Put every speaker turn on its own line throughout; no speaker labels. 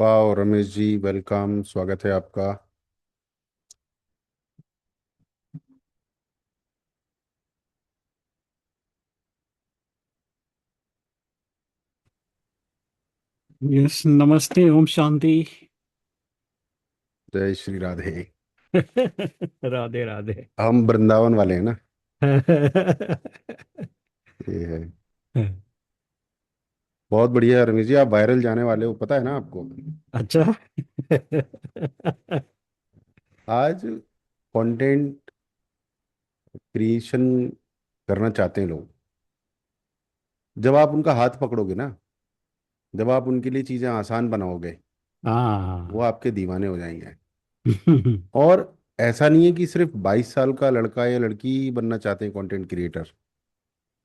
वाह रमेश जी, वेलकम, स्वागत है आपका।
यस, नमस्ते, ओम शांति।
जय श्री राधे।
राधे राधे।
हम वृंदावन वाले हैं ना। ये है। बहुत बढ़िया है रमेश जी, आप वायरल जाने वाले हो, पता है ना आपको।
अच्छा।
आज कंटेंट क्रिएशन करना चाहते हैं लोग। जब आप उनका हाथ पकड़ोगे ना, जब आप उनके लिए चीज़ें आसान बनाओगे, वो
हाँ।
आपके दीवाने हो जाएंगे। और ऐसा नहीं है कि सिर्फ 22 साल का लड़का या लड़की ही बनना चाहते हैं कंटेंट क्रिएटर।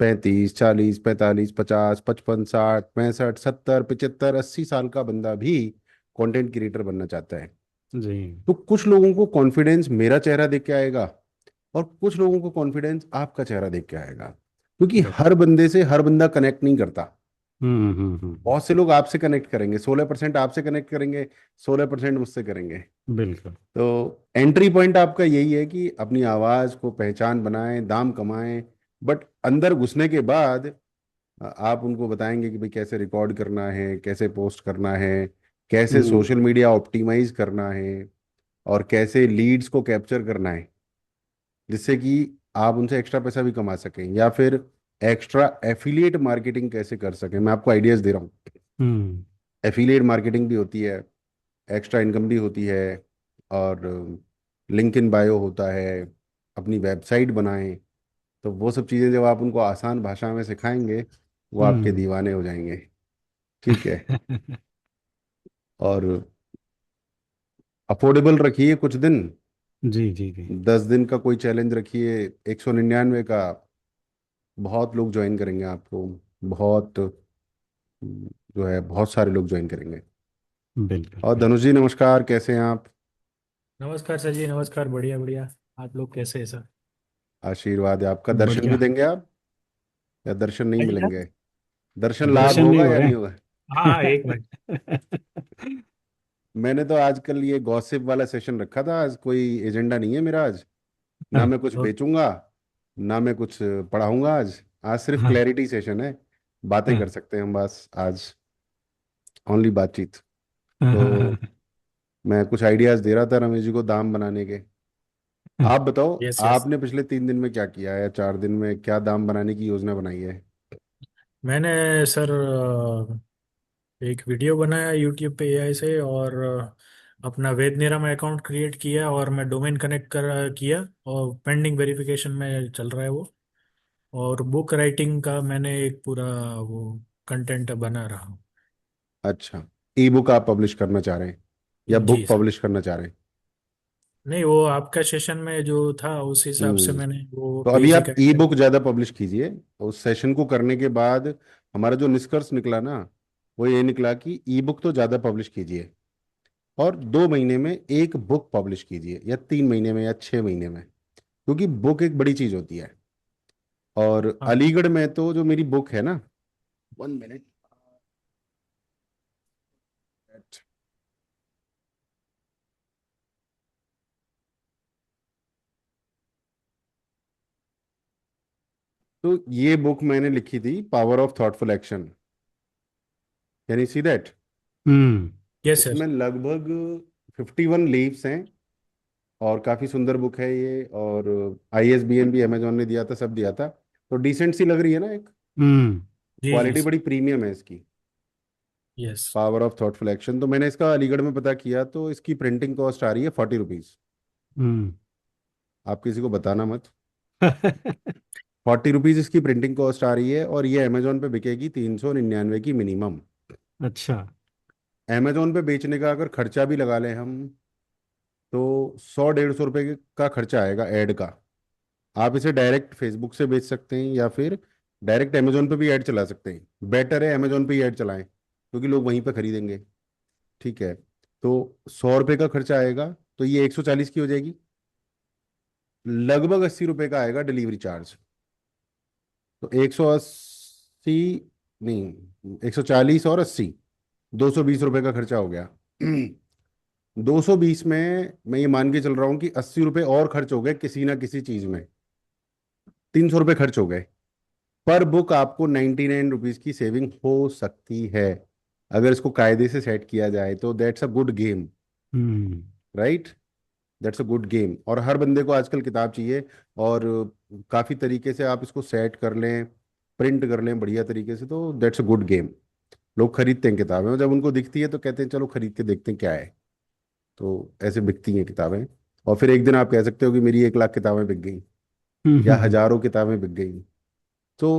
35, 40, 45, 50, 60, 65, 70, 75, 80 साल का बंदा भी कंटेंट क्रिएटर बनना चाहता है।
जी।
तो कुछ लोगों को कॉन्फिडेंस मेरा चेहरा देख के आएगा, और कुछ लोगों को कॉन्फिडेंस आपका चेहरा देख के आएगा, क्योंकि
बिल-
हर बंदे से हर बंदा कनेक्ट नहीं करता।
हम्म।
बहुत से लोग आपसे कनेक्ट करेंगे, 16% आपसे कनेक्ट करेंगे, 16% मुझसे करेंगे।
बिल्कुल।
तो एंट्री पॉइंट आपका यही है कि अपनी आवाज को पहचान बनाएं, दाम कमाएं। बट अंदर घुसने के बाद आप उनको बताएंगे कि भाई कैसे रिकॉर्ड करना है, कैसे पोस्ट करना है, कैसे
हम्म
सोशल मीडिया ऑप्टिमाइज करना है, और कैसे लीड्स को कैप्चर करना है, जिससे कि आप उनसे एक्स्ट्रा पैसा भी कमा सकें, या फिर एक्स्ट्रा एफिलिएट मार्केटिंग कैसे कर सकें। मैं आपको आइडियाज दे रहा हूँ।
हम्म
एफिलिएट मार्केटिंग भी होती है, एक्स्ट्रा इनकम भी होती है, और लिंक इन बायो होता है। अपनी वेबसाइट बनाएं। तो वो सब चीज़ें जब आप उनको आसान भाषा में सिखाएंगे, वो आपके
हम्म।
दीवाने हो जाएंगे। ठीक है। और अफोर्डेबल रखिए कुछ दिन।
जी जी जी।
10 दिन का कोई चैलेंज रखिए, 199 का। बहुत लोग ज्वाइन करेंगे आपको। बहुत जो है, बहुत सारे लोग ज्वाइन करेंगे।
बिल्कुल
और
बिल्कुल।
धनुष जी, नमस्कार, कैसे हैं आप।
नमस्कार सर जी, नमस्कार। बढ़िया बढ़िया। आप लोग कैसे हैं सर?
आशीर्वाद है आपका। दर्शन भी
बढ़िया।
देंगे आप, या दर्शन नहीं
आइए सर।
मिलेंगे। दर्शन लाभ
दर्शन नहीं
होगा
हो
या
रहे
नहीं होगा।
हाँ हाँ, एक मिनट।
मैंने तो आजकल ये गॉसिप वाला सेशन रखा था। आज कोई एजेंडा नहीं है मेरा आज। ना मैं कुछ
ओके।
बेचूंगा, ना मैं कुछ पढ़ाऊंगा आज। आज सिर्फ
हाँ
क्लैरिटी सेशन है। बातें कर
हाँ
सकते हैं हम बस आज। ओनली बातचीत। तो
हाँ।
मैं कुछ आइडियाज दे रहा था रमेश जी को दाम बनाने के। आप बताओ,
यस यस।
आपने पिछले 3 दिन में क्या किया है, या 4 दिन में क्या दाम बनाने की योजना बनाई है।
मैंने सर एक वीडियो बनाया यूट्यूब पे एआई से, और अपना वेद निरम अकाउंट क्रिएट किया, और मैं डोमेन कनेक्ट कर किया, और पेंडिंग वेरिफिकेशन में चल रहा है वो। और बुक राइटिंग का मैंने एक पूरा वो कंटेंट बना रहा हूँ।
अच्छा, ई बुक आप पब्लिश करना चाह रहे हैं, या
जी
बुक
सर।
पब्लिश करना चाह रहे हैं।
नहीं, वो आपका सेशन में जो था उस हिसाब से
हम्म।
मैंने वो
तो अभी
पेज
आप
एक
ई
ऐड।
बुक ज़्यादा पब्लिश कीजिए। उस सेशन को करने के बाद हमारा जो निष्कर्ष निकला ना, वो ये निकला कि ई बुक तो ज़्यादा पब्लिश कीजिए, और 2 महीने में एक बुक पब्लिश कीजिए, या 3 महीने में, या 6 महीने में। क्योंकि बुक एक बड़ी चीज़ होती है। और
हाँ।
अलीगढ़ में तो जो मेरी बुक है ना, 1 मिनट। तो ये बुक मैंने लिखी थी, power of thoughtful action. Can you see that.
Hmm.
Yes sir.
इसमें लगभग 51 लीव्स हैं, और काफ़ी सुंदर बुक है ये। और ISBN भी अमेजोन ने दिया था, सब दिया था। तो डिसेंट सी लग रही है ना एक।
हम्म।
जी जी
क्वालिटी
सर।
बड़ी प्रीमियम है इसकी।
Yes.
Power of thoughtful action. तो मैंने इसका अलीगढ़ में पता किया, तो इसकी प्रिंटिंग कॉस्ट आ रही है 40 रुपीज़।
हम्म।
आप किसी को बताना मत। 40 रुपीज़ इसकी प्रिंटिंग कॉस्ट आ रही है, और ये अमेजोन पे बिकेगी 399 की मिनिमम।
अच्छा।
अमेजोन पे बेचने का अगर खर्चा भी लगा लें हम, तो 100 150 रुपये का खर्चा आएगा ऐड का। आप इसे डायरेक्ट फेसबुक से बेच सकते हैं, या फिर डायरेक्ट अमेजोन पे भी ऐड चला सकते हैं। बेटर है अमेजोन पे ही ऐड चलाएं, क्योंकि लोग वहीं पे खरीदेंगे। ठीक है। तो 100 रुपये का खर्चा आएगा, तो ये 140 की हो जाएगी। लगभग 80 रुपये का आएगा डिलीवरी चार्ज। तो 180, नहीं, 140 और 80, 220 रुपये का खर्चा हो गया। 220 में मैं ये मान के चल रहा हूँ कि 80 रुपये और खर्च हो गए किसी ना किसी चीज में, 300 रुपये खर्च हो गए। पर बुक आपको 99 रुपीज की सेविंग हो सकती है, अगर इसको कायदे से सेट किया जाए तो। That's a good game,
hmm.
Right? That's a good game. और हर बंदे को आजकल किताब चाहिए। और काफी तरीके से आप इसको सेट कर लें, प्रिंट कर लें बढ़िया तरीके से, तो दैट्स अ गुड गेम। लोग खरीदते हैं किताबें, और जब उनको दिखती है तो कहते हैं चलो खरीद के देखते हैं क्या है। तो ऐसे बिकती हैं किताबें। और फिर एक दिन आप कह सकते हो कि मेरी 1 लाख किताबें बिक गई, या
हम्म।
हजारों किताबें बिक गई। तो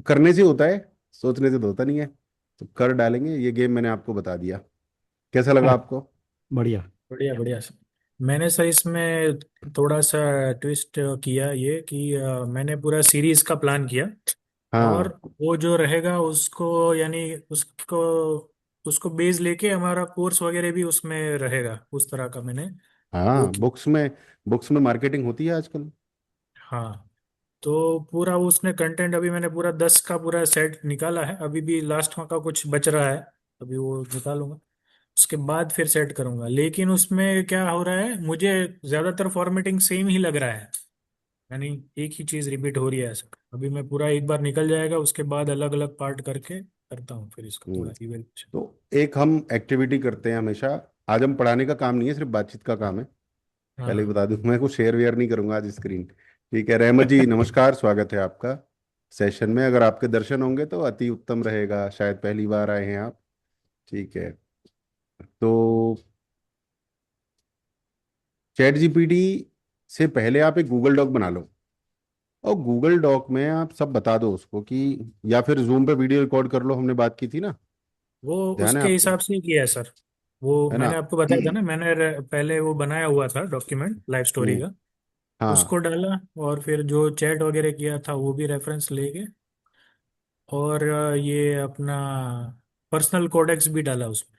करने से होता है, सोचने से तो होता नहीं है। तो कर डालेंगे, ये गेम मैंने आपको बता दिया। कैसा लगा
हाँ,
आपको?
बढ़िया।
बढ़िया बढ़िया सर। मैंने सर इसमें थोड़ा सा ट्विस्ट किया ये कि मैंने पूरा सीरीज का प्लान किया। और
हाँ
वो जो रहेगा उसको यानी उसको उसको बेस लेके हमारा कोर्स वगैरह भी उसमें रहेगा, उस तरह का मैंने वो
हाँ,
किया।
बुक्स में मार्केटिंग होती है आजकल।
हाँ। तो पूरा उसने कंटेंट अभी मैंने पूरा 10 का पूरा सेट निकाला है, अभी भी लास्ट का कुछ बच रहा है, अभी वो निकालूंगा। उसके बाद फिर सेट करूंगा, लेकिन उसमें क्या हो रहा है, मुझे ज्यादातर फॉर्मेटिंग सेम ही लग रहा है, यानी एक ही चीज रिपीट हो रही है ऐसा। अभी मैं पूरा एक बार निकल जाएगा, उसके बाद अलग अलग पार्ट करके करता हूँ फिर इसका
हम्म।
थोड़ा इवेल्यूएशन।
तो एक हम एक्टिविटी करते हैं हमेशा। आज हम पढ़ाने का काम नहीं है, सिर्फ बातचीत का काम है।
हाँ
पहले ही
हाँ।
बता दूं, मैं कुछ शेयर वेयर नहीं करूंगा आज स्क्रीन। ठीक है, रहमत जी नमस्कार, स्वागत है आपका सेशन में। अगर आपके दर्शन होंगे तो अति उत्तम रहेगा, शायद पहली बार आए हैं आप। ठीक है। तो चैट जीपीटी से पहले आप एक गूगल डॉक बना लो, और गूगल डॉक में आप सब बता दो उसको कि, या फिर जूम पे वीडियो रिकॉर्ड कर लो, हमने बात की थी ना।
वो
ध्यान है
उसके
आपको?
हिसाब से ही किया है सर। वो
है ना?
मैंने आपको बताया था ना, मैंने पहले वो बनाया हुआ था डॉक्यूमेंट लाइव स्टोरी
हम्म।
का, उसको
हाँ
डाला। और फिर जो चैट वगैरह किया था वो भी रेफरेंस लेके, और ये अपना पर्सनल कोडेक्स भी डाला उसमें,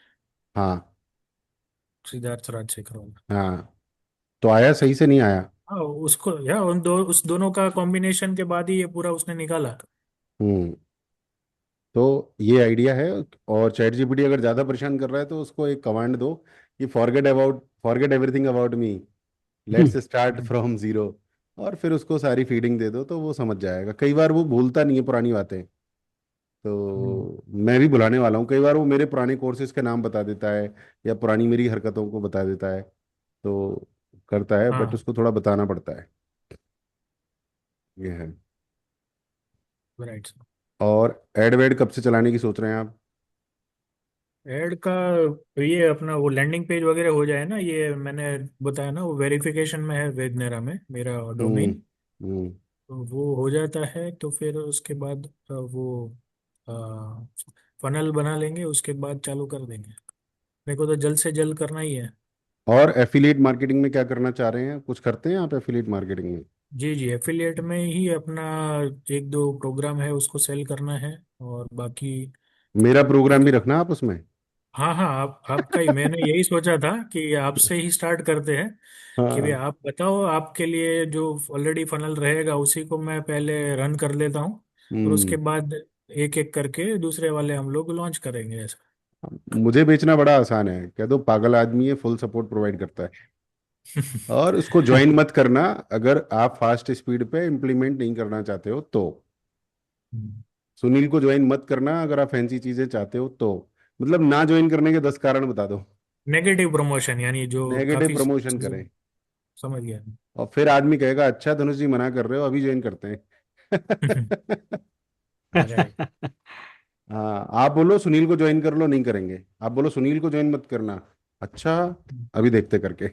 हाँ
सिद्धार्थ राजशेखर वाला।
हाँ। तो आया सही से नहीं आया?
हाँ उसको या उस दोनों का कॉम्बिनेशन के बाद ही ये पूरा उसने निकाला।
हम्म। तो ये आइडिया है। और चैट जीपीटी अगर ज़्यादा परेशान कर रहा है तो उसको एक कमांड दो कि forget everything about me, let's start
hmm.
From zero. और फिर उसको सारी फीडिंग दे दो तो वो समझ जाएगा। कई बार वो भूलता नहीं है पुरानी बातें,
हम्म।
तो मैं भी भुलाने वाला हूँ। कई बार वो मेरे पुराने कोर्सेज के नाम बता देता है, या पुरानी मेरी हरकतों को बता देता है। तो करता है, बट
हाँ।
उसको थोड़ा बताना पड़ता है। ये है।
राइट।
और एड वेड कब से चलाने की सोच रहे हैं आप?
ऐड का ये अपना वो लैंडिंग पेज वगैरह हो जाए ना, ये मैंने बताया ना वो वेरिफिकेशन में है वेदनेरा में मेरा
हम्म।
डोमेन।
हम्म।
तो वो हो जाता है तो फिर उसके बाद वो फनल बना लेंगे, उसके बाद चालू कर देंगे। मेरे को तो जल्द से जल्द करना ही है।
और एफिलिएट मार्केटिंग में क्या करना चाह रहे हैं? कुछ करते हैं आप एफिलिएट मार्केटिंग में?
जी जी, एफिलिएट में ही अपना एक दो प्रोग्राम है उसको सेल करना है, और बाकी
मेरा प्रोग्राम
एक।
भी रखना आप उसमें।
हाँ हाँ, आपका ही मैंने यही सोचा था कि आपसे ही स्टार्ट करते हैं। कि भाई
हाँ।
आप बताओ, आपके लिए जो ऑलरेडी फनल रहेगा उसी को मैं पहले रन कर लेता हूँ, और उसके
हम्म।
बाद एक एक करके दूसरे वाले हम लोग लॉन्च करेंगे ऐसा।
मुझे बेचना बड़ा आसान है, कह दो पागल आदमी है, फुल सपोर्ट प्रोवाइड करता है। और उसको ज्वाइन मत करना, अगर आप फास्ट स्पीड पे इम्प्लीमेंट नहीं करना चाहते हो तो। सुनील को ज्वाइन मत करना अगर आप फैंसी चीजें चाहते हो तो। मतलब ना ज्वाइन करने के 10 कारण बता दो।
नेगेटिव प्रमोशन यानी जो
नेगेटिव
काफी
प्रमोशन
चीजें।
करें,
समझ गया।
और फिर आदमी कहेगा अच्छा धनुष जी मना कर रहे हो, अभी ज्वाइन करते हैं।
राइट।
हाँ, आप बोलो सुनील को ज्वाइन कर लो, नहीं करेंगे। आप बोलो सुनील को ज्वाइन मत करना, अच्छा अभी देखते करके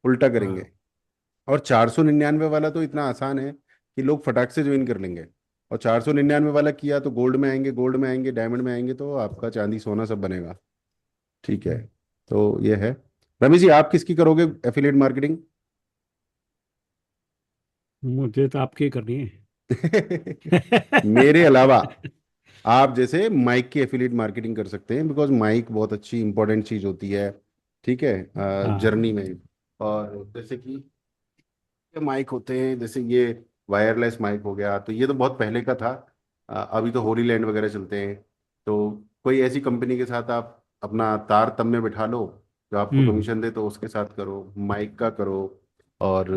उल्टा करेंगे।
हाँ।
और 499 वाला तो इतना आसान है कि लोग फटाक से ज्वाइन कर लेंगे। और 499 वाला किया तो गोल्ड में आएंगे, गोल्ड में आएंगे, डायमंड में आएंगे, तो आपका चांदी सोना सब बनेगा। ठीक है। तो ये है। रमेश जी आप किसकी करोगे एफिलिएट मार्केटिंग?
मुझे तो आपकी करनी
मेरे अलावा
है।
आप जैसे माइक की एफिलिएट मार्केटिंग कर सकते हैं, बिकॉज माइक बहुत अच्छी इंपॉर्टेंट चीज होती है। ठीक है,
हाँ।
जर्नी में। और जैसे कि ये माइक होते हैं, जैसे ये वायरलेस माइक हो गया, तो ये तो बहुत पहले का था। अभी तो होली लैंड वगैरह चलते हैं। तो कोई ऐसी कंपनी के साथ आप अपना तार तब में बिठा लो, जो आपको
हम्म।
कमीशन दे तो उसके साथ करो, माइक का करो, और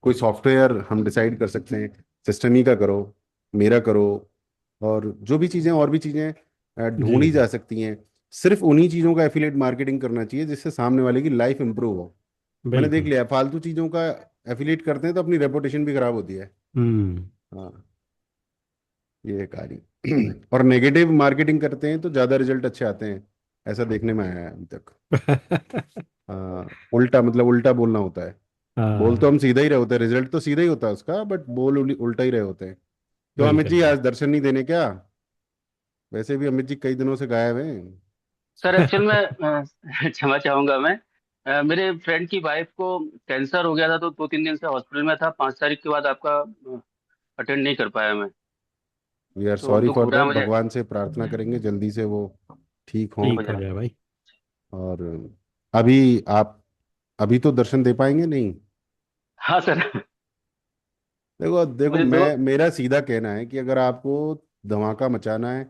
कोई सॉफ्टवेयर हम डिसाइड कर सकते हैं, सिस्टम ही का करो, मेरा करो, और जो भी चीज़ें और भी चीज़ें
जी
ढूंढी
जी।
जा सकती हैं। सिर्फ उन्हीं चीज़ों का एफिलिएट मार्केटिंग करना चाहिए जिससे सामने वाले की लाइफ इंप्रूव हो। मैंने देख
बिल्कुल।
लिया है, फालतू चीज़ों का एफिलिएट करते हैं तो अपनी रेपुटेशन भी खराब होती है।
हम्म।
हाँ, ये है कहानी। और नेगेटिव मार्केटिंग करते हैं तो ज़्यादा रिजल्ट अच्छे आते हैं, ऐसा देखने में आया है अभी तक। हाँ, उल्टा मतलब उल्टा बोलना होता है। बोल तो
हाँ।
हम सीधा ही रहे होते हैं, रिजल्ट तो सीधा ही होता है उसका, बट बोल उल्टा ही रहे होते हैं। तो अमित
बिल्कुल
जी
बिल्कुल।
आज दर्शन नहीं देने क्या? वैसे भी अमित जी कई दिनों से गायब हैं।
सर एक्चुअल में क्षमा चाहूंगा मैं। मेरे फ्रेंड की वाइफ को कैंसर हो गया था, तो 2-3 दिन से हॉस्पिटल में था। 5 तारीख के बाद आपका अटेंड नहीं कर पाया मैं।
वी आर
तो
सॉरी
दुख
फॉर
हो रहा
दैट,
है मुझे।
भगवान से प्रार्थना करेंगे जल्दी से वो ठीक हों।
ठीक हो
ठीक हो
जाए।
जाए भाई।
और अभी आप, अभी तो दर्शन दे पाएंगे नहीं?
हाँ सर।
देखो देखो,
मुझे दो।
मैं मेरा सीधा कहना है कि अगर आपको धमाका मचाना है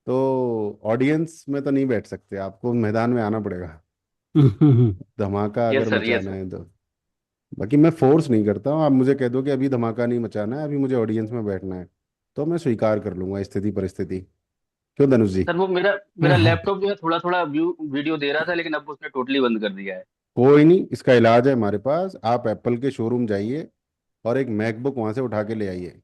तो ऑडियंस में तो नहीं बैठ सकते, आपको मैदान में आना पड़ेगा, धमाका अगर
यस सर, यस
मचाना
सर।
है तो। बाकी मैं फोर्स नहीं करता हूँ, आप मुझे कह दो कि अभी धमाका नहीं मचाना है, अभी मुझे ऑडियंस में बैठना है, तो मैं स्वीकार कर लूंगा स्थिति परिस्थिति। क्यों धनुष जी?
सर वो मेरा मेरा लैपटॉप जो है थोड़ा थोड़ा वीडियो दे रहा था, लेकिन अब उसने टोटली बंद कर दिया है।
कोई नहीं, इसका इलाज है हमारे पास। आप एप्पल के शोरूम जाइए और एक मैकबुक वहां से उठा के ले आइए।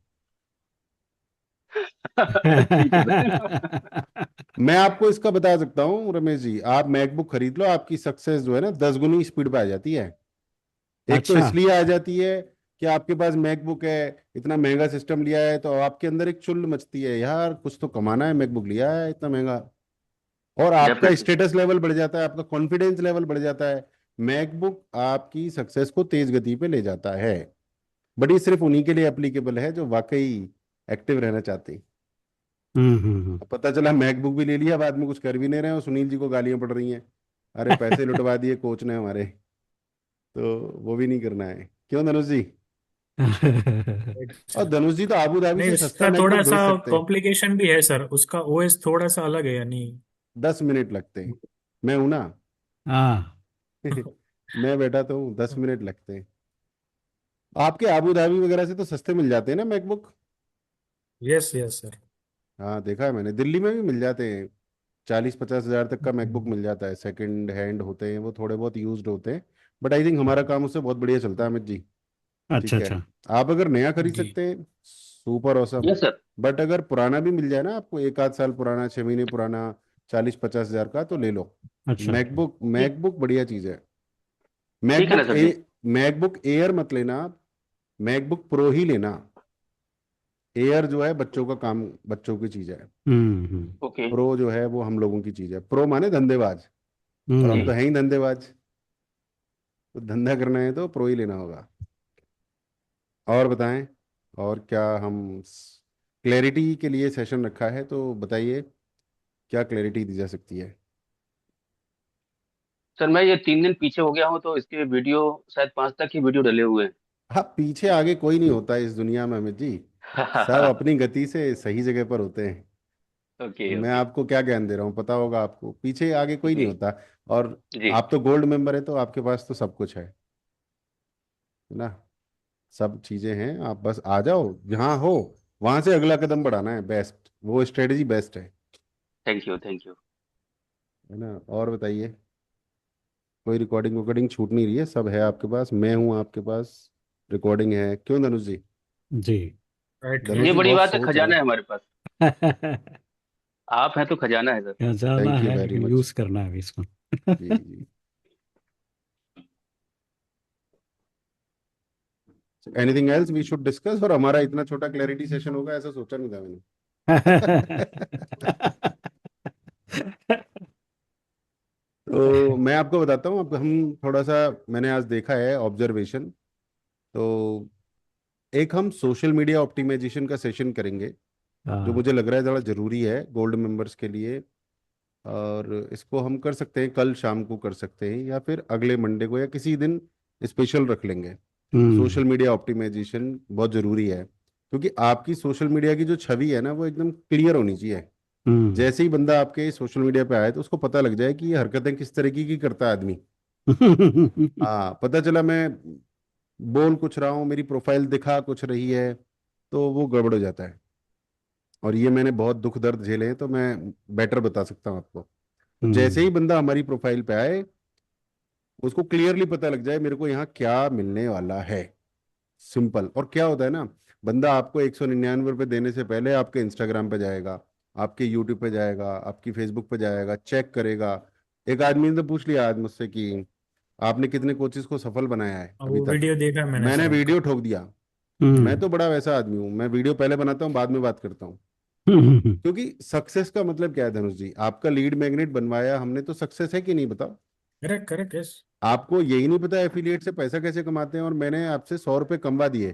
ठीक है सर।
मैं आपको इसका बता सकता हूँ रमेश जी, आप मैकबुक खरीद लो, आपकी सक्सेस जो है ना 10 गुनी स्पीड पे आ जाती है। एक तो
अच्छा।
इसलिए आ जाती है कि आपके पास मैकबुक है, इतना महंगा सिस्टम लिया है, तो आपके अंदर एक चुल मचती है, यार कुछ तो कमाना है, मैकबुक लिया है इतना महंगा। और आपका
डेफिनेटली।
स्टेटस लेवल बढ़ जाता है, आपका कॉन्फिडेंस लेवल बढ़ जाता है। मैकबुक आपकी सक्सेस को तेज गति पे ले जाता है। बट ये सिर्फ उन्हीं के लिए एप्लीकेबल है जो वाकई एक्टिव रहना चाहते हैं।
हम्म।
अब पता चला मैकबुक भी ले लिया, बाद में कुछ कर भी नहीं रहे हैं और सुनील जी को गालियां पड़ रही हैं, अरे पैसे लुटवा दिए कोच ने हमारे। तो वो भी नहीं करना है, क्यों धनुष जी? और धनुष जी तो आबू धाबी
नहीं,
से सस्ता
उसका थोड़ा
मैकबुक
सा
भेज सकते हैं।
कॉम्प्लिकेशन भी है सर, उसका ओएस थोड़ा सा अलग है यानी।
10 मिनट लगते हैं, मैं हूं ना।
हाँ।
मैं बैठा तो हूँ, 10 मिनट लगते हैं। आपके आबू धाबी वगैरह से तो सस्ते मिल जाते हैं ना मैकबुक?
Yes yes sir.
हाँ देखा है मैंने, दिल्ली में भी मिल जाते हैं। 40-50 हज़ार तक का मैकबुक मिल जाता है, सेकंड हैंड होते हैं वो, थोड़े बहुत यूज्ड होते हैं। बट आई थिंक हमारा काम उससे बहुत बढ़िया चलता है अमित जी।
अच्छा
ठीक है,
अच्छा।
आप अगर नया खरीद
जी।
सकते हैं, super awesome.
Yes sir.
But अगर पुराना भी मिल जाए ना आपको, एक आध साल पुराना, 6 महीने पुराना, 40-50 हज़ार का, तो ले लो।
अच्छा।
मैकबुक
ठीक।
मैकबुक बढ़िया चीज़ है।
ठीक है ना
मैकबुक
सर
ए
जी।
मैकबुक एयर मत लेना आप, मैकबुक प्रो ही लेना। एयर जो है बच्चों का काम, बच्चों की चीज़ है।
हम्म।
ओके।
प्रो जो है वो हम लोगों की चीज़ है, प्रो माने धंधेबाज, और हम
जी।
तो
हम्म।
हैं ही धंधेबाज। तो धंधा करना है तो प्रो ही लेना होगा। और बताएं, और क्या हम क्लैरिटी के लिए सेशन रखा है, तो बताइए क्या क्लैरिटी दी जा सकती है?
सर मैं ये 3 दिन पीछे हो गया हूँ, तो इसके वीडियो शायद 5 तक ही वीडियो डले हुए
हाँ, पीछे आगे कोई नहीं होता इस दुनिया में अमित जी, सब
हैं।
अपनी गति से सही जगह पर होते हैं।
ओके
मैं
ओके।
आपको क्या ज्ञान दे रहा हूँ, पता होगा आपको, पीछे आगे कोई नहीं
जी
होता। और
जी।
आप तो गोल्ड मेंबर है तो आपके पास तो सब कुछ है ना, सब चीजें हैं, आप बस आ जाओ, जहाँ हो वहां से अगला कदम बढ़ाना है, बेस्ट वो strategy best
thank you thank you.
है ना। और बताइए, कोई रिकॉर्डिंग वॉर्डिंग छूट नहीं रही है, सब है आपके पास, मैं हूँ आपके पास, रिकॉर्डिंग है, क्यों धनुष जी?
जी।
राइट
धनुष
ये
राइट।
जी
बड़ी
बहुत
बात है,
सोच रहे
खजाना
हैं।
है हमारे पास। आप हैं तो खजाना है सर।
जाना
थैंक यू
है
वेरी
लेकिन
मच।
यूज करना है अभी इसको।
जी जी। Anything else we should discuss? और हमारा इतना छोटा क्लैरिटी सेशन होगा ऐसा सोचा नहीं था मैंने। तो मैं आपको बताता हूँ, अब हम थोड़ा सा, मैंने आज देखा है ऑब्जर्वेशन, तो एक हम सोशल मीडिया ऑप्टिमाइजेशन का सेशन करेंगे, जो
हाँ।
मुझे लग रहा है ज़्यादा ज़रूरी है गोल्ड मेंबर्स के लिए। और इसको हम कर सकते हैं, कल शाम को कर सकते हैं, या फिर अगले मंडे को, या किसी दिन स्पेशल रख लेंगे।
हम्म।
सोशल मीडिया ऑप्टिमाइजेशन बहुत ज़रूरी है, क्योंकि आपकी सोशल मीडिया की जो छवि है ना वो एकदम क्लियर होनी चाहिए। जैसे ही बंदा आपके सोशल मीडिया पे आए तो उसको पता लग जाए कि ये हरकतें किस तरीके की करता है आदमी। हाँ, पता चला मैं बोल कुछ रहा हूँ, मेरी प्रोफाइल दिखा कुछ रही है, तो वो गड़बड़ हो जाता है। और ये मैंने बहुत दुख दर्द झेले हैं, तो मैं बेटर बता सकता हूँ आपको। तो जैसे ही बंदा हमारी प्रोफाइल पे आए, उसको क्लियरली पता लग जाए मेरे को यहाँ क्या मिलने वाला है। सिंपल। और क्या होता है ना, बंदा आपको 199 रुपये देने से पहले आपके इंस्टाग्राम पे जाएगा, आपके यूट्यूब पे जाएगा, आपकी फेसबुक पे जाएगा, चेक करेगा। एक आदमी ने तो पूछ लिया आज मुझसे कि आपने कितने कोचेस को सफल बनाया है
और
अभी
वो
तक।
वीडियो देखा मैंने
मैंने
सर आपका।
वीडियो ठोक दिया। मैं तो बड़ा वैसा आदमी हूँ, मैं वीडियो पहले बनाता हूँ, बाद में बात करता हूँ। क्योंकि सक्सेस का मतलब क्या है धनुष जी, आपका लीड मैग्नेट बनवाया हमने, तो सक्सेस है कि नहीं बताओ।
Correct correct yes.
आपको यही नहीं पता एफिलिएट से पैसा कैसे कमाते हैं, और मैंने आपसे 100 रुपये कमवा दिए,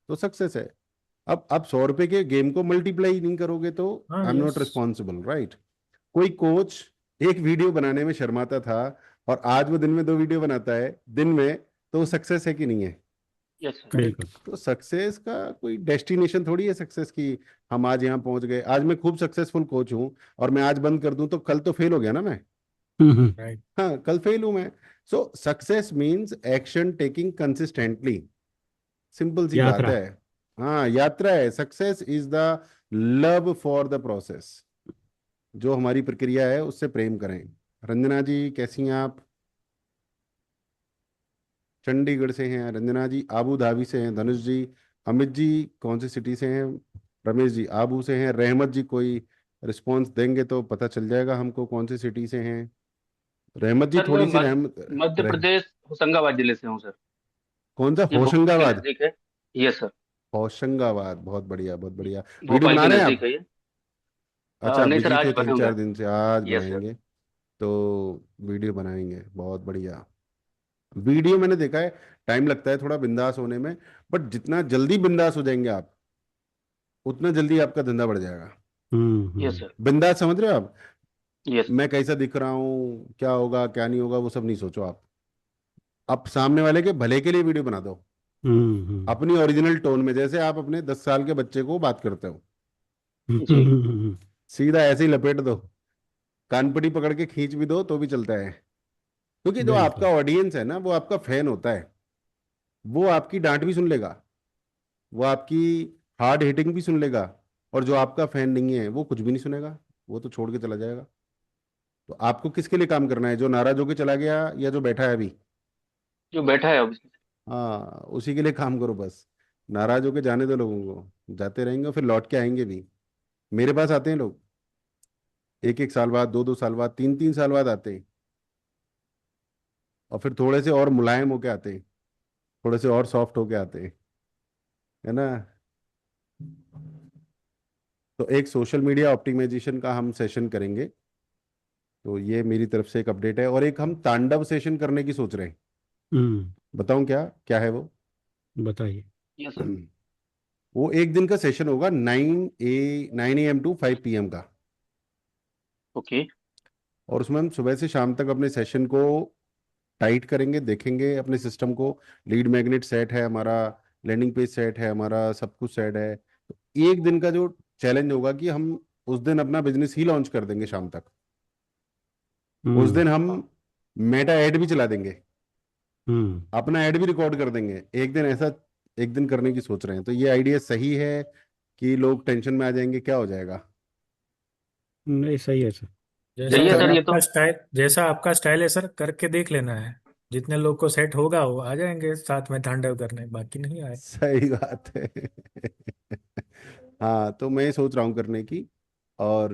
तो सक्सेस है। अब आप 100 रुपये के गेम को मल्टीप्लाई नहीं करोगे तो
हाँ
I am
yes.
Not responsible, right. कोई कोच एक वीडियो बनाने में शर्माता था, और आज वो दिन में 2 वीडियो बनाता है दिन में, तो वो सक्सेस है कि नहीं है।
Yes sir.
करेक्ट।
बिल्कुल।
तो सक्सेस का कोई डेस्टिनेशन थोड़ी है सक्सेस की। हम आज यहाँ पहुंच गए, आज मैं खूब सक्सेसफुल कोच हूँ, और मैं आज बंद कर दूं तो कल तो फेल हो गया ना मैं।
राइट।
हाँ, कल फेल हूं मैं। So success means action taking consistently. Simple सी बात
यात्रा।
है। हाँ, यात्रा है। Success is the love for the process. जो हमारी प्रक्रिया है उससे प्रेम करें। रंजना जी कैसी हैं आप? चंडीगढ़ से हैं रंजना जी, आबू धाबी से हैं धनुष जी, अमित जी कौन सी सिटी से हैं, रमेश जी आबू से हैं, रहमत जी कोई रिस्पांस देंगे तो पता चल जाएगा हमको कौन सी सिटी से हैं। रहमत जी
सर मैं
थोड़ी सी रहमत।
मध्य
रह,
प्रदेश होशंगाबाद जिले से हूँ सर।
कौन सा,
ये भोपाल के
होशंगाबाद?
नजदीक है। Yes sir.
होशंगाबाद, बहुत बढ़िया बहुत बढ़िया। वीडियो
भोपाल
बना
के
रहे हैं
नजदीक
आप?
है ये।
अच्छा,
नहीं सर,
बिजी
आज
थे तीन
बनाऊंगा।
चार दिन से, आज
यस सर।
बनाएंगे। तो वीडियो बनाएंगे, बहुत बढ़िया। वीडियो मैंने देखा है, टाइम लगता है थोड़ा बिंदास होने में, बट जितना जल्दी बिंदास हो जाएंगे आप, उतना जल्दी आपका धंधा बढ़ जाएगा।
Yes sir.
बिंदास समझ रहे हो आप?
यस।
मैं कैसा दिख रहा हूँ, क्या होगा क्या नहीं होगा, वो सब नहीं सोचो आप सामने वाले के भले के लिए वीडियो बना दो, अपनी ओरिजिनल टोन में, जैसे आप अपने 10 साल के बच्चे को बात करते हो,
जी।
सीधा ऐसे ही लपेट दो, कानपट्टी पकड़ के खींच भी दो तो भी चलता है। क्योंकि जो आपका
बिल्कुल।
ऑडियंस है ना, वो आपका फैन होता है। वो आपकी डांट भी सुन लेगा, वो आपकी हार्ड हिटिंग भी सुन लेगा, और जो आपका फैन नहीं है वो कुछ भी नहीं सुनेगा, वो तो छोड़ के चला जाएगा। तो आपको किसके लिए काम करना है, जो नाराज होके चला गया या जो बैठा है अभी?
जो बैठा है अभी।
हाँ, उसी के लिए काम करो बस। नाराज होके जाने दो लोगों को, जाते रहेंगे फिर लौट के आएंगे भी। मेरे पास आते हैं लोग, 1 1 साल बाद, 2 2 साल बाद, 3 3 साल बाद आते हैं, और फिर थोड़े से और मुलायम होके आते हैं, थोड़े से और सॉफ्ट होके आते हैं, है ना। तो एक सोशल मीडिया ऑप्टिमाइजेशन का हम सेशन करेंगे, तो ये मेरी तरफ से एक अपडेट है। और एक हम तांडव सेशन करने की सोच रहे हैं।
हम्म।
बताऊं क्या क्या है वो?
बताइए।
Yes sir.
वो एक दिन का सेशन होगा, 9 AM टू 5 PM का।
ओके।
और उसमें हम सुबह से शाम तक अपने सेशन को टाइट करेंगे, देखेंगे अपने सिस्टम को। लीड मैग्नेट सेट है हमारा, लैंडिंग पेज सेट है हमारा, सब कुछ सेट है। तो एक दिन का जो चैलेंज होगा कि हम उस दिन अपना बिजनेस ही लॉन्च कर देंगे शाम तक। उस
हम्म।
दिन हम मेटा ऐड भी चला देंगे,
हम्म।
अपना ऐड भी रिकॉर्ड कर देंगे। एक दिन ऐसा, एक दिन करने की सोच रहे हैं। तो ये आइडिया सही है कि लोग टेंशन में आ जाएंगे, क्या हो जाएगा?
नहीं, सही है सर।
जैसा
सही है
लगता है
सर
सर
ना?
ये तो।
आपका स्टाइल, जैसा आपका स्टाइल है सर, करके देख लेना है। जितने लोग को सेट होगा वो आ जाएंगे साथ में तांडव करने, बाकी नहीं आए।
सही बात है। हाँ, तो मैं सोच रहा हूँ करने की। और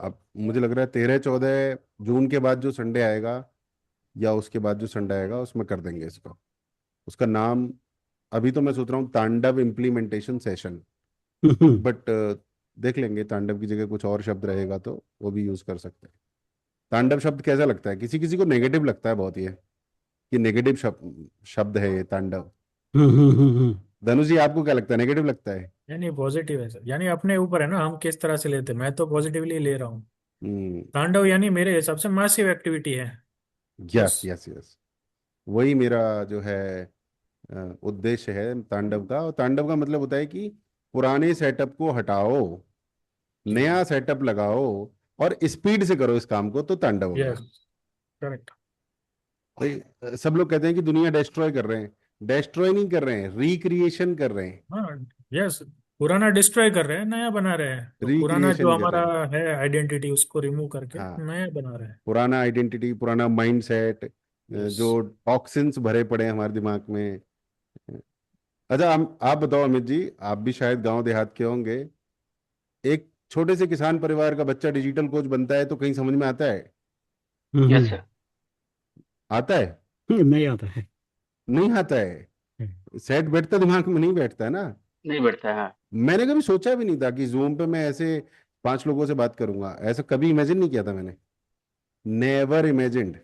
अब मुझे लग रहा है 13 14 जून के बाद जो संडे आएगा, या उसके बाद जो संडे आएगा, उसमें कर देंगे इसको। उसका नाम अभी तो मैं सोच रहा हूँ तांडव इम्प्लीमेंटेशन सेशन। बट देख लेंगे, तांडव की जगह कुछ और शब्द रहेगा तो वो भी यूज कर सकते हैं। तांडव शब्द कैसा लगता है? किसी किसी को नेगेटिव लगता है बहुत, ये कि नेगेटिव शब्द शब्द है ये तांडव। धनुष जी आपको क्या लगता है, नेगेटिव लगता है?
यानी पॉजिटिव है सर, यानी अपने ऊपर है ना, हम किस तरह से लेते हैं। मैं तो पॉजिटिवली ले रहा हूँ।
हम्म।
तांडव यानी मेरे हिसाब से मासिव एक्टिविटी है।
यस
बस।
यस यस, वही मेरा जो है उद्देश्य है तांडव का। और तांडव का मतलब होता है कि पुराने सेटअप को हटाओ, नया सेटअप लगाओ और स्पीड से करो इस काम को, तो तांडव
यस,
होगा।
करेक्ट।
भाई सब लोग कहते हैं कि दुनिया डिस्ट्रॉय कर रहे हैं, डिस्ट्रॉय नहीं कर रहे हैं, रिक्रिएशन कर रहे हैं।
हाँ, यस, पुराना डिस्ट्रॉय कर रहे हैं, नया बना रहे हैं, तो पुराना जो
रिक्रिएशन कर रहे
हमारा
हैं।
है आइडेंटिटी उसको रिमूव करके
हाँ,
नया बना रहे हैं।
पुराना आइडेंटिटी, पुराना माइंडसेट,
यस।
जो टॉक्सिन्स भरे पड़े हैं हमारे दिमाग में। अच्छा, आप बताओ अमित जी, आप भी शायद गांव देहात के होंगे। एक छोटे से किसान परिवार का बच्चा डिजिटल कोच बनता है तो कहीं समझ में आता है?
Yes sir.
आता है?
नहीं आता है।
नहीं आता है। सेट बैठता, दिमाग में नहीं बैठता है ना।
नहीं बैठता है, हाँ।
मैंने कभी सोचा भी नहीं था कि जूम पे मैं ऐसे 5 लोगों से बात करूंगा, ऐसा कभी इमेजिन नहीं किया था मैंने। Never imagined.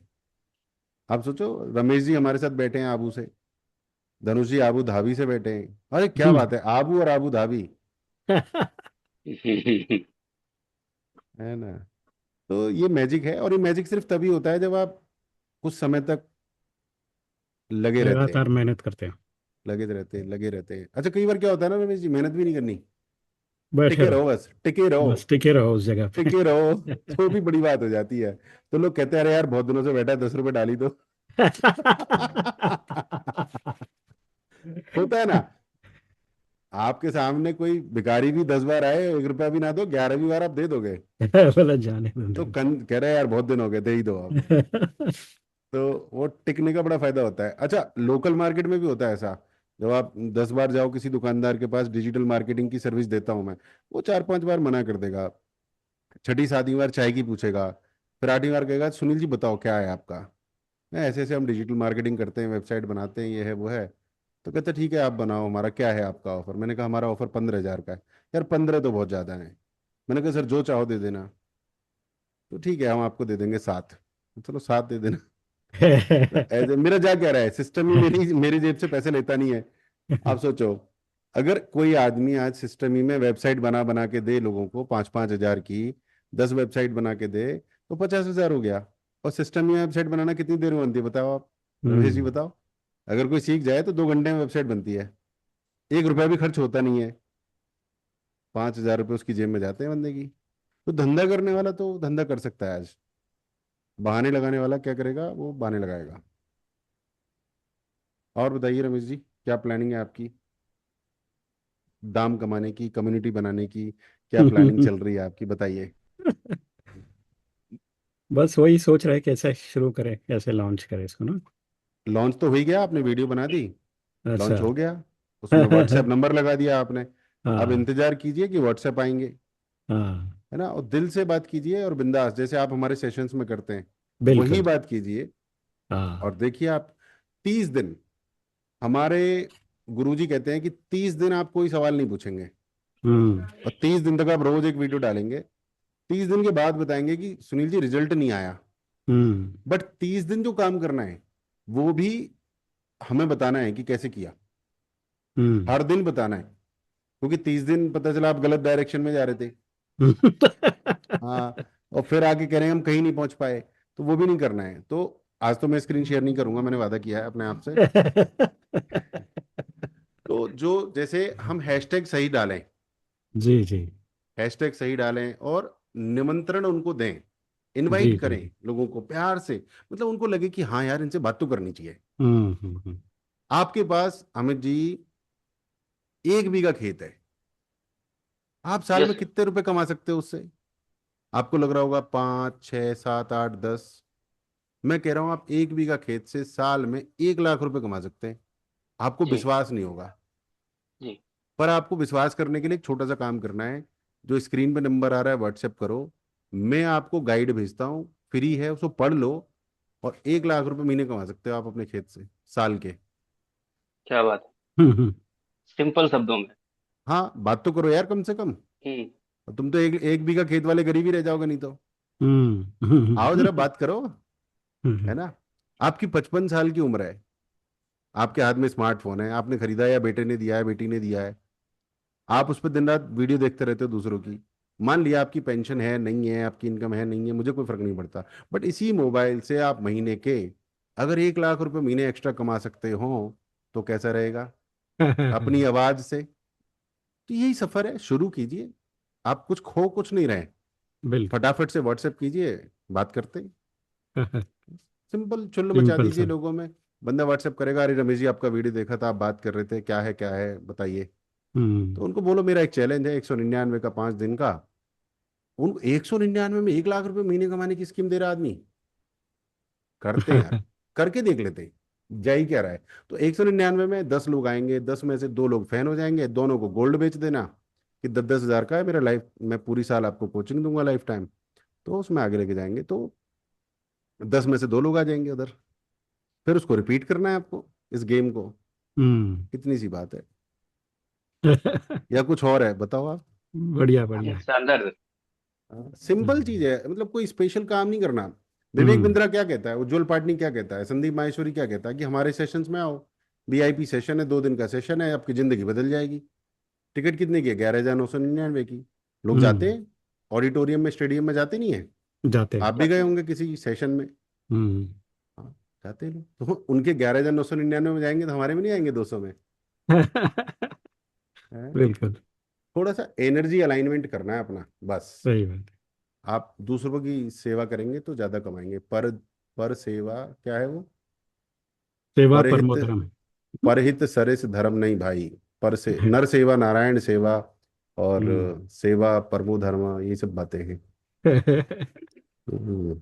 आप सोचो, रमेश जी हमारे साथ बैठे हैं आबू से, धनुष जी आबू धाबी से बैठे हैं। अरे क्या बात है, आबू और आबू धाबी, है ना। तो ये मैजिक है, और ये मैजिक सिर्फ तभी होता है जब आप कुछ समय तक लगे रहते
लगातार
हैं।
मेहनत करते हैं।
लगे रहते हैं, लगे रहते हैं। अच्छा, कई बार क्या होता है ना रमेश जी, मेहनत भी नहीं करनी,
बैठे
टिके
रहो,
रहो, बस टिके रहो।
बस टिके रहो उस जगह पे।
टिके रहो तो भी बड़ी बात हो जाती है। तो लोग कहते हैं अरे यार बहुत दिनों से बैठा है, 10 रुपए डाली तो। होता है ना। आपके सामने कोई भिखारी भी 10 बार आए, 1 रुपया भी ना दो, 11वीं बार आप दे दोगे,
बोला जाने
तो
दो।
कह रहे हैं यार बहुत दिन हो गए, दे ही दो आप। तो वो टिकने का बड़ा फायदा होता है। अच्छा, लोकल मार्केट में भी होता है ऐसा। जब आप 10 बार जाओ किसी दुकानदार के पास, डिजिटल मार्केटिंग की सर्विस देता हूं मैं, वो 4-5 बार मना कर देगा, छठी 7वीं बार चाय की पूछेगा, फिर 8वीं बार कहेगा सुनील जी बताओ क्या है आपका। मैं ऐसे ऐसे हम डिजिटल मार्केटिंग करते हैं, वेबसाइट बनाते हैं, ये है वो है। तो कहते ठीक है आप बनाओ, हमारा क्या है आपका ऑफर। मैंने कहा हमारा ऑफर 15,000 का है। यार 15 तो बहुत ज़्यादा है। मैंने कहा सर जो चाहो दे देना। तो ठीक है हम आपको दे देंगे 7। चलो 7 दे देना। तो ऐसे मेरा जा क्या रहा है, सिस्टम ही मेरी मेरी जेब से पैसे लेता नहीं है। आप सोचो, अगर कोई आदमी आज सिस्टम ही में वेबसाइट बना बना के दे लोगों को 5-5 हज़ार की, 10 वेबसाइट बना के दे, तो 50,000 हो गया। और सिस्टम में वेबसाइट बनाना कितनी देर में बनती है बताओ आप? रमेश जी
हम्म।
बताओ। अगर कोई सीख जाए तो 2 घंटे में वेबसाइट बनती है, 1 रुपया भी खर्च होता नहीं है, 5,000 रुपये उसकी जेब में जाते हैं बंदे की। तो धंधा करने वाला तो धंधा कर सकता है आज, बहाने लगाने वाला क्या करेगा, वो बहाने लगाएगा। और बताइए रमेश जी, क्या प्लानिंग है आपकी, दाम कमाने की, कम्युनिटी बनाने की, क्या प्लानिंग चल रही है आपकी, बताइए।
बस वही सोच रहे कैसे शुरू करें, कैसे लॉन्च करें इसको ना।
लॉन्च तो हो ही गया, आपने वीडियो बना दी,
अच्छा।
लॉन्च हो गया। उसमें व्हाट्सएप नंबर लगा दिया आपने। अब
हाँ।
इंतजार कीजिए कि व्हाट्सएप आएंगे,
हाँ।
है ना। और दिल से बात कीजिए और बिंदास, जैसे आप हमारे सेशंस में करते हैं वही
बिल्कुल।
बात कीजिए।
हाँ।
और देखिए आप, 30 दिन, हमारे गुरुजी कहते हैं कि 30 दिन आप कोई सवाल नहीं पूछेंगे,
हम्म।
और 30 दिन तक आप रोज एक वीडियो डालेंगे। 30 दिन के बाद बताएंगे कि सुनील जी रिजल्ट नहीं आया।
हम्म।
बट 30 दिन जो काम करना है वो भी हमें बताना है कि कैसे किया,
हम्म।
हर दिन बताना है। क्योंकि 30 दिन पता चला आप गलत डायरेक्शन में जा रहे थे, हाँ, और फिर आके कह रहे हैं हम कहीं नहीं पहुंच पाए, तो वो भी नहीं करना है। तो आज तो मैं स्क्रीन शेयर नहीं करूंगा, मैंने वादा किया है अपने आप से। तो जो जैसे हम हैशटैग सही डालें,
जी जी।
हैशटैग सही डालें और निमंत्रण उनको दें,
जी
इनवाइट
जी।
करें लोगों को प्यार से, मतलब उनको लगे कि हाँ यार इनसे बात तो करनी चाहिए।
हम्म।
आपके पास अमित जी 1 बीघा खेत है, आप साल में
यस सर।
कितने रुपए कमा सकते हो उससे? आपको लग रहा होगा 5, 6, 7, 8, 10। मैं कह रहा हूं आप 1 बीघा खेत से साल में 1 लाख रुपए कमा सकते हैं। आपको
जी।
विश्वास नहीं होगा,
जी।
पर आपको विश्वास करने के लिए एक छोटा सा काम करना है। जो स्क्रीन पे नंबर आ रहा है व्हाट्सएप करो, मैं आपको गाइड भेजता हूँ, फ्री है, उसको पढ़ लो, और 1 लाख रुपए महीने कमा सकते हो आप अपने खेत से, साल के।
क्या बात है।
हम्म।
सिंपल शब्दों में।
हाँ बात तो करो यार कम से कम।
हम्म।
तुम तो एक बीघा खेत वाले गरीब ही रह जाओगे नहीं तो। आओ जरा
हम्म।
बात करो, है ना। आपकी 55 साल की उम्र है, आपके हाथ में स्मार्टफोन है, आपने खरीदा या बेटे ने दिया है, बेटी ने दिया है, आप उस पर दिन रात वीडियो देखते रहते हो दूसरों की। मान लिया आपकी पेंशन है नहीं है, आपकी इनकम है नहीं है, मुझे कोई फर्क नहीं पड़ता, बट इसी मोबाइल से आप महीने के अगर 1 लाख रुपए महीने एक्स्ट्रा कमा सकते हो, तो कैसा रहेगा, अपनी आवाज से। तो यही सफर है, शुरू कीजिए। आप कुछ खो कुछ नहीं रहे,
बिल्कुल।
फटाफट से व्हाट्सएप कीजिए, बात करते हैं। सिंपल चुल्लू मचा
सिंपल
दीजिए
सा।
लोगों में। बंदा व्हाट्सएप करेगा, अरे रमेश जी आपका वीडियो देखा था, आप बात कर रहे थे, क्या है बताइए।
हम्म।
तो उनको बोलो मेरा एक चैलेंज है 199 का 5 दिन का। उन 199 में 1 लाख रुपए महीने कमाने की स्कीम दे रहा आदमी, करते हैं यार, करके देख लेते हैं, जा ही क्या रहा है। तो 199 में 10 लोग आएंगे, 10 में से 2 लोग फैन हो जाएंगे, दोनों को गोल्ड बेच देना कि 10-10 हजार का है मेरा लाइफ, मैं पूरी साल आपको कोचिंग दूंगा लाइफ टाइम। तो उसमें आगे लेके जाएंगे, तो 10 में से 2 लोग आ जाएंगे उधर। फिर उसको रिपीट करना है आपको, इस गेम को।
हम्म।
कितनी सी बात है, या कुछ और है बताओ आप।
बढ़िया बढ़िया।
शानदार सर।
सिंपल चीज
हम्म।
है, मतलब कोई स्पेशल काम नहीं करना। विवेक
हम्म।
बिंद्रा क्या कहता है, उज्जवल पाटनी क्या कहता है, संदीप माहेश्वरी क्या कहता है कि हमारे सेशंस में आओ, वीआईपी सेशन है, 2 दिन का सेशन है, आपकी जिंदगी बदल जाएगी। टिकट कितने की है, 11,999 की। लोग जाते
हम्म।
हैं, ऑडिटोरियम में स्टेडियम में जाते नहीं है।
जाते हैं।
आप भी गए
जाते हैं।
होंगे किसी सेशन में।
हम्म।
हाँ, जाते हैं लोग, तो उनके 11,999 में जाएंगे तो हमारे में नहीं आएंगे 200 में। हैं?
बिल्कुल।
थोड़ा सा एनर्जी अलाइनमेंट करना है अपना, बस।
सही बात।
आप दूसरों की सेवा करेंगे तो ज्यादा कमाएंगे। पर सेवा क्या है वो,
सेवा
परहित,
परमो धर्म।
परहित सरिस धर्म नहीं भाई। पर से नर सेवा नारायण सेवा, और
हम्म।
सेवा परमो धर्म, ये सब बातें हैं। हम्म,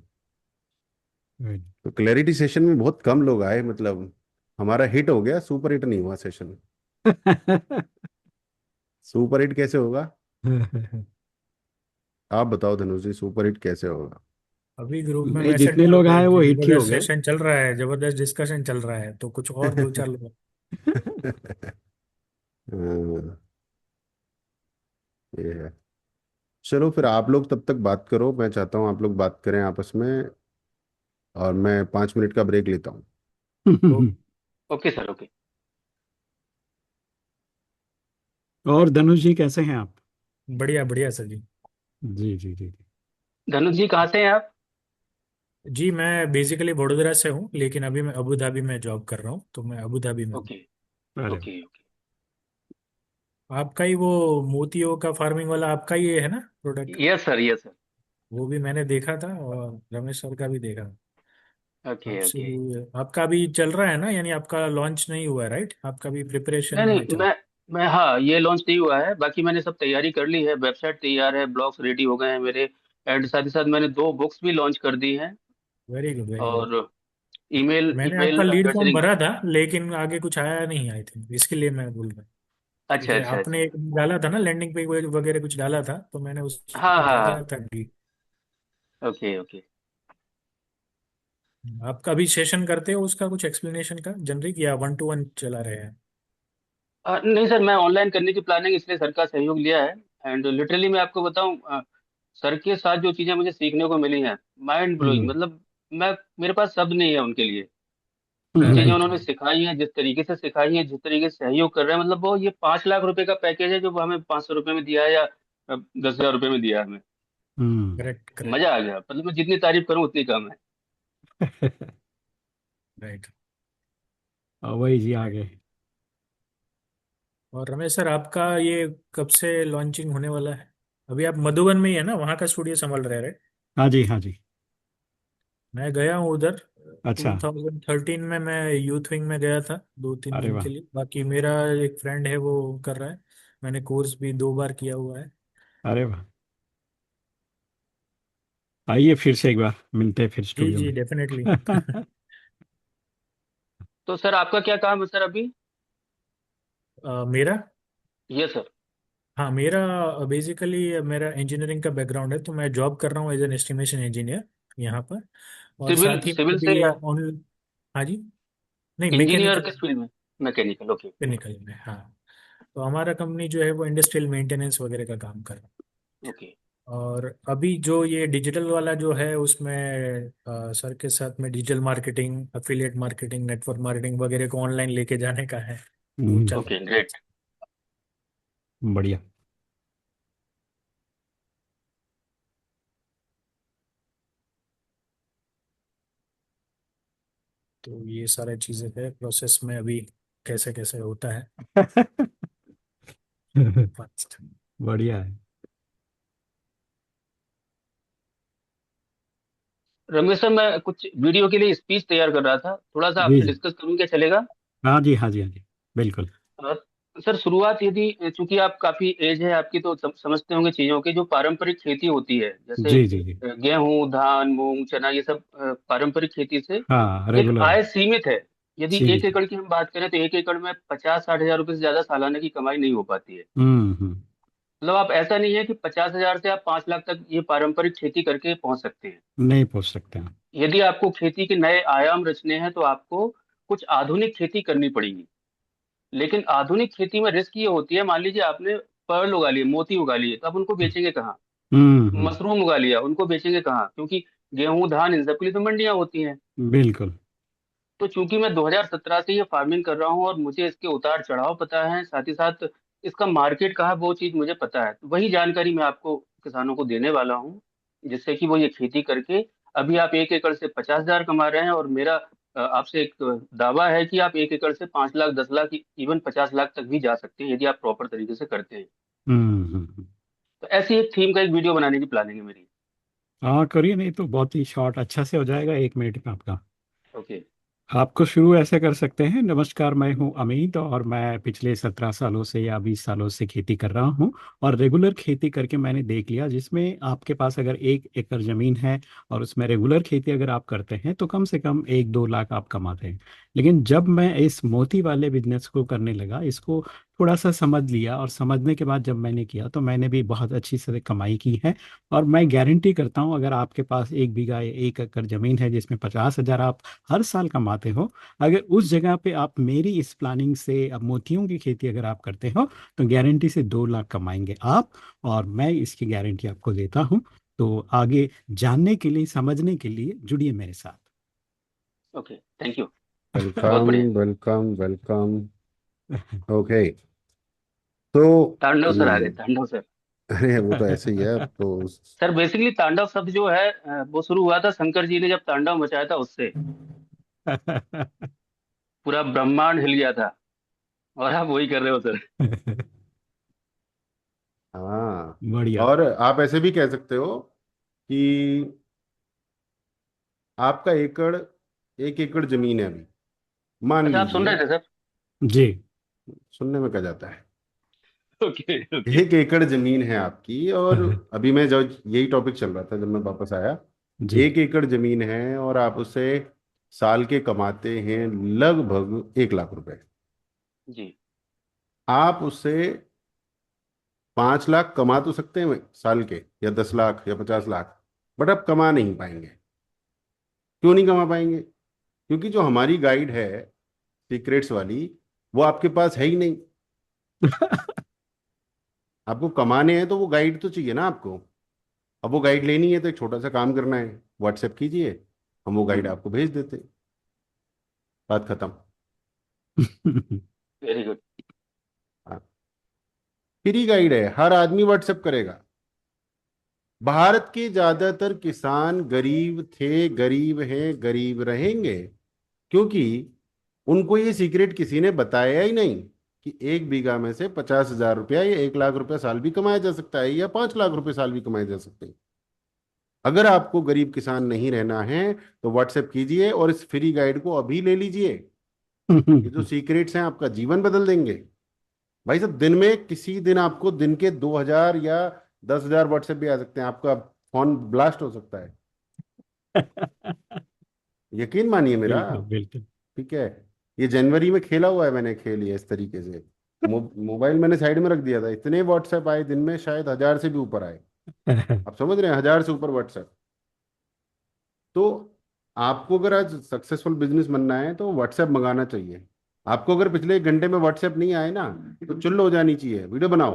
तो क्लैरिटी सेशन में बहुत कम लोग आए, मतलब हमारा हिट हो गया, सुपर हिट नहीं हुआ सेशन। सुपर हिट कैसे होगा, आप बताओ धनुष जी, सुपर हिट कैसे होगा।
अभी ग्रुप में
नहीं,
मैसेज
जितने
डाल
लोग
रहे
आए
हैं
वो
कि
हिट ही हो
जबरदस्त
गए।
सेशन चल रहा है, जबरदस्त डिस्कशन चल रहा है, तो कुछ और दो चार लोग।
हाँ, ये है। चलो फिर आप लोग तब तक बात करो, मैं चाहता हूँ आप लोग बात करें आपस में, और मैं 5 मिनट का ब्रेक लेता हूँ।
ओ,
ओके सर, ओके।
और धनुष जी कैसे हैं आप?
बढ़िया बढ़िया सर जी।
जी जी जी जी।
धनुष जी कहाँ से हैं आप?
जी मैं बेसिकली वडोदरा से हूँ, लेकिन अभी मैं अबू धाबी में जॉब कर रहा हूँ, तो मैं अबू धाबी में हूँ।
ओके,
अरे वाह।
Okay, okay.
आपका ही वो मोतियों का फार्मिंग वाला आपका ही है ना product?
Yes sir, yes sir.
वो भी मैंने देखा था, और रमेश सर का भी देखा।
ओके,
आपसे
ओके।
भी आपका भी चल रहा है ना, यानी आपका लॉन्च नहीं हुआ है राइट? आपका भी प्रिपरेशन
नहीं
में
नहीं,
चल।
मैं हाँ, ये लॉन्च नहीं हुआ है, बाकी मैंने सब तैयारी कर ली है, वेबसाइट तैयार है, ब्लॉग्स रेडी हो गए हैं मेरे। एंड साथ ही साथ मैंने 2 बुक्स भी लॉन्च कर दी हैं।
Very good very good.
और ईमेल
मैंने
ईमेल
आपका लीड फॉर्म
मैसेजिंग।
भरा था, लेकिन आगे कुछ आया नहीं आई थिंक, इसके लिए मैं बोल रहा हूँ।
अच्छा,
क्योंकि
अच्छा,
आपने
अच्छा।
एक डाला था ना, लैंडिंग पेज वगैरह कुछ डाला था, तो मैंने
हाँ,
उसको
हाँ,
भेजा
हाँ।
था भी।
Okay, okay.
आपका भी सेशन करते हो उसका कुछ एक्सप्लेनेशन का जनरिक, या 1 to 1 चला रहे हैं?
नहीं सर, मैं ऑनलाइन करने की प्लानिंग, इसलिए सर का सहयोग लिया है। एंड लिटरली मैं आपको बताऊं, सर के साथ जो चीज़ें मुझे सीखने को मिली हैं, माइंड ब्लोइंग,
हम्म।
मतलब मैं, मेरे पास शब्द नहीं है उनके लिए। जो चीज़ें
राइट
उन्होंने
राइट।
सिखाई हैं, जिस तरीके से सिखाई हैं, जिस तरीके से सहयोग कर रहे हैं, मतलब वो ये 5 लाख रुपए का पैकेज है जो वो हमें 500 रुपये में दिया है, या 10,000 रुपये में दिया है हमें।
हम्म।
Correct correct.
मजा आ गया, मतलब मैं जितनी तारीफ करूं उतनी कम है।
राइट
वही जी आ
राइट।
गए।
और रमेश सर, आपका ये कब से लॉन्चिंग होने वाला है? अभी आप मधुबन में ही है ना, वहाँ का स्टूडियो संभाल रहे हैं?
हाँ जी हाँ जी।
मैं गया हूँ उधर।
अच्छा।
2013 में मैं यूथ विंग में गया था, दो तीन
अरे
दिन के
वाह।
लिए। बाकी मेरा एक फ्रेंड है वो कर रहा है। मैंने कोर्स भी 2 बार किया हुआ है।
अरे वाह। आइए फिर से एक बार मिलते हैं फिर
जी
स्टूडियो
जी
में।
डेफिनेटली।
तो सर आपका क्या काम है सर अभी?
मेरा,
यस सर।
हाँ मेरा बेसिकली मेरा इंजीनियरिंग का बैकग्राउंड है, तो मैं जॉब कर रहा हूँ एज एन एस्टिमेशन इंजीनियर यहाँ पर। और
सिविल
साथ ही मैं
सिविल से
अभी
या
ऑन, हाँ जी, नहीं
इंजीनियर
मैकेनिकल,
किस फील्ड में? Mechanical, okay.
मैकेनिकल में हाँ। तो हमारा कंपनी जो है वो इंडस्ट्रियल मेंटेनेंस वगैरह का काम कर रहा है।
ओके।
और अभी जो ये डिजिटल वाला जो है उसमें सर के साथ में digital marketing, affiliate marketing, network marketing वगैरह को ऑनलाइन लेके जाने का है, वो
हम्म।
चल रहा
ओके,
है।
ग्रेट।
बढ़िया।
तो ये सारी चीज़ें है प्रोसेस में अभी, कैसे कैसे होता है। First।
बढ़िया है।
रमेश सर, मैं कुछ वीडियो के लिए स्पीच तैयार कर रहा था, थोड़ा सा
जी
आपसे
जी।
डिस्कस करूं, क्या चलेगा?
हाँ जी, हाँ जी, हाँ जी, बिल्कुल।
अ, सर, शुरुआत यदि, चूंकि आप काफी एज है आपकी, तो समझते होंगे चीजों की, जो पारंपरिक खेती होती है, जैसे
जी जी जी।
गेहूं, धान, मूंग, चना, ये सब पारंपरिक खेती से
हाँ,
एक
रेगुलर।
आय सीमित है। यदि एक
सीमित है।
एकड़ की हम बात करें तो एक एकड़ में 50-60 हजार रुपए से ज्यादा सालाना की कमाई नहीं हो पाती है।
हम्म।
मतलब आप, ऐसा नहीं है कि 50 हजार से आप 5 लाख तक ये पारंपरिक खेती करके पहुंच सकते हैं।
नहीं पूछ सकते हैं।
यदि आपको खेती के नए आयाम रचने हैं तो आपको कुछ आधुनिक खेती करनी पड़ेगी। लेकिन आधुनिक खेती में रिस्क ये होती है, मान लीजिए आपने पर्ल उगा लिए, मोती उगा लिए, तो आप उनको बेचेंगे कहाँ?
हम्म।
मशरूम उगा लिया, उनको बेचेंगे कहाँ? क्योंकि गेहूं, धान, इन सब के लिए तो मंडियां होती हैं।
बिल्कुल।
तो चूंकि मैं 2017 से ये फार्मिंग कर रहा हूँ और मुझे इसके उतार चढ़ाव पता है, साथ ही साथ इसका मार्केट कहाँ है वो चीज मुझे पता है, तो वही जानकारी मैं आपको, किसानों को देने वाला हूँ, जिससे कि वो ये खेती करके, अभी आप एक एकड़ से 50 हजार कमा रहे हैं, और मेरा आपसे एक दावा है कि आप एक एकड़ से 5 लाख, 10 लाख, इवन 50 लाख तक भी जा सकते हैं, यदि आप प्रॉपर तरीके से करते हैं।
हम्म।
तो ऐसी एक थीम का एक वीडियो बनाने की प्लानिंग है मेरी।
हाँ करिए, नहीं तो बहुत ही शॉर्ट अच्छा से हो जाएगा 1 मिनट में आपका।
ओके।
आपको शुरू ऐसे कर सकते हैं। नमस्कार, मैं हूं अमित और मैं पिछले 17 सालों से या 20 सालों से खेती कर रहा हूं। और रेगुलर खेती करके मैंने देख लिया, जिसमें आपके पास अगर 1 एकड़ ज़मीन है और उसमें रेगुलर खेती अगर आप करते हैं तो कम से कम 1-2 लाख आप कमाते हैं। लेकिन जब मैं इस मोती वाले बिजनेस को करने लगा, इसको थोड़ा सा समझ लिया और समझने के बाद जब मैंने किया तो मैंने भी बहुत अच्छी से कमाई की है। और मैं गारंटी करता हूँ, अगर आपके पास 1 बीघा या 1 एकड़ ज़मीन है जिसमें 50 हजार आप हर साल कमाते हो, अगर उस जगह पे आप मेरी इस प्लानिंग से अब मोतियों की खेती अगर आप करते हो तो गारंटी से 2 लाख कमाएंगे आप। और मैं इसकी गारंटी आपको देता हूँ। तो आगे जानने के लिए, समझने के लिए जुड़िए मेरे साथ।
Okay, thank you. बहुत
वेलकम,
बढ़िया।
Welcome, welcome. ओके। तो
तांडव सर आ गए,
ये
तांडव सर।
अरे वो तो ऐसे ही है अब तो।
सर, बेसिकली तांडव शब्द जो है, वो शुरू हुआ था शंकर जी ने जब तांडव मचाया था, उससे पूरा ब्रह्मांड हिल गया था। और आप वही कर रहे हो सर।
हाँ।
बढ़िया।
और आप ऐसे भी कह सकते हो कि आपका एकड़, 1 एकड़ जमीन है अभी, मान
अच्छा, आप सुन
लीजिए।
रहे थे सर?
जी
सुनने में क्या जाता है।
Okay, okay.
1 एकड़ जमीन है आपकी, और अभी मैं जब यही टॉपिक चल रहा था जब मैं वापस आया,
जी।
1 एकड़ जमीन है और आप उससे साल के कमाते हैं लगभग 1 लाख रुपए।
जी।
आप उससे 5 लाख कमा तो सकते हैं साल के, या 10 लाख या 50 लाख, बट आप कमा नहीं पाएंगे। क्यों नहीं कमा पाएंगे? क्योंकि जो हमारी गाइड है, सीक्रेट्स वाली, वो आपके पास है ही नहीं। आपको कमाने हैं तो वो गाइड तो चाहिए ना आपको। अब वो गाइड लेनी है तो एक छोटा सा काम करना है, व्हाट्सएप कीजिए, हम वो गाइड आपको भेज देते हैं। बात खत्म।
Very good.
हाँ, फ्री गाइड है, हर आदमी व्हाट्सएप करेगा। भारत के ज्यादातर किसान गरीब थे, गरीब हैं, गरीब रहेंगे, क्योंकि उनको ये सीक्रेट किसी ने बताया ही नहीं कि 1 बीघा में से 50 हजार रुपया या 1 लाख रुपया साल भी कमाया जा सकता है, या 5 लाख रुपए साल भी कमाए जा सकते हैं। अगर आपको गरीब किसान नहीं रहना है तो व्हाट्सएप कीजिए और इस फ्री गाइड को अभी ले लीजिए। ये जो सीक्रेट्स हैं आपका जीवन बदल देंगे। भाई साहब, दिन में किसी दिन आपको दिन के 2 हजार या 10 हजार व्हाट्सएप भी आ सकते हैं, आपका फोन ब्लास्ट हो सकता है। यकीन मानिए मेरा।
बिल्कुल बिल्कुल।
ठीक है। ये जनवरी में खेला हुआ है मैंने, खेल ये इस तरीके से। मोबाइल मैंने साइड में रख दिया था, इतने व्हाट्सएप आए दिन में, शायद 1000 से भी ऊपर आए। आप समझ रहे हैं, 1000 से ऊपर व्हाट्सएप। तो आपको अगर आज सक्सेसफुल बिजनेस बनना है तो व्हाट्सएप मंगाना चाहिए। आपको अगर पिछले 1 घंटे में व्हाट्सएप नहीं आए ना, तो चुल्ल हो जानी चाहिए, वीडियो बनाओ।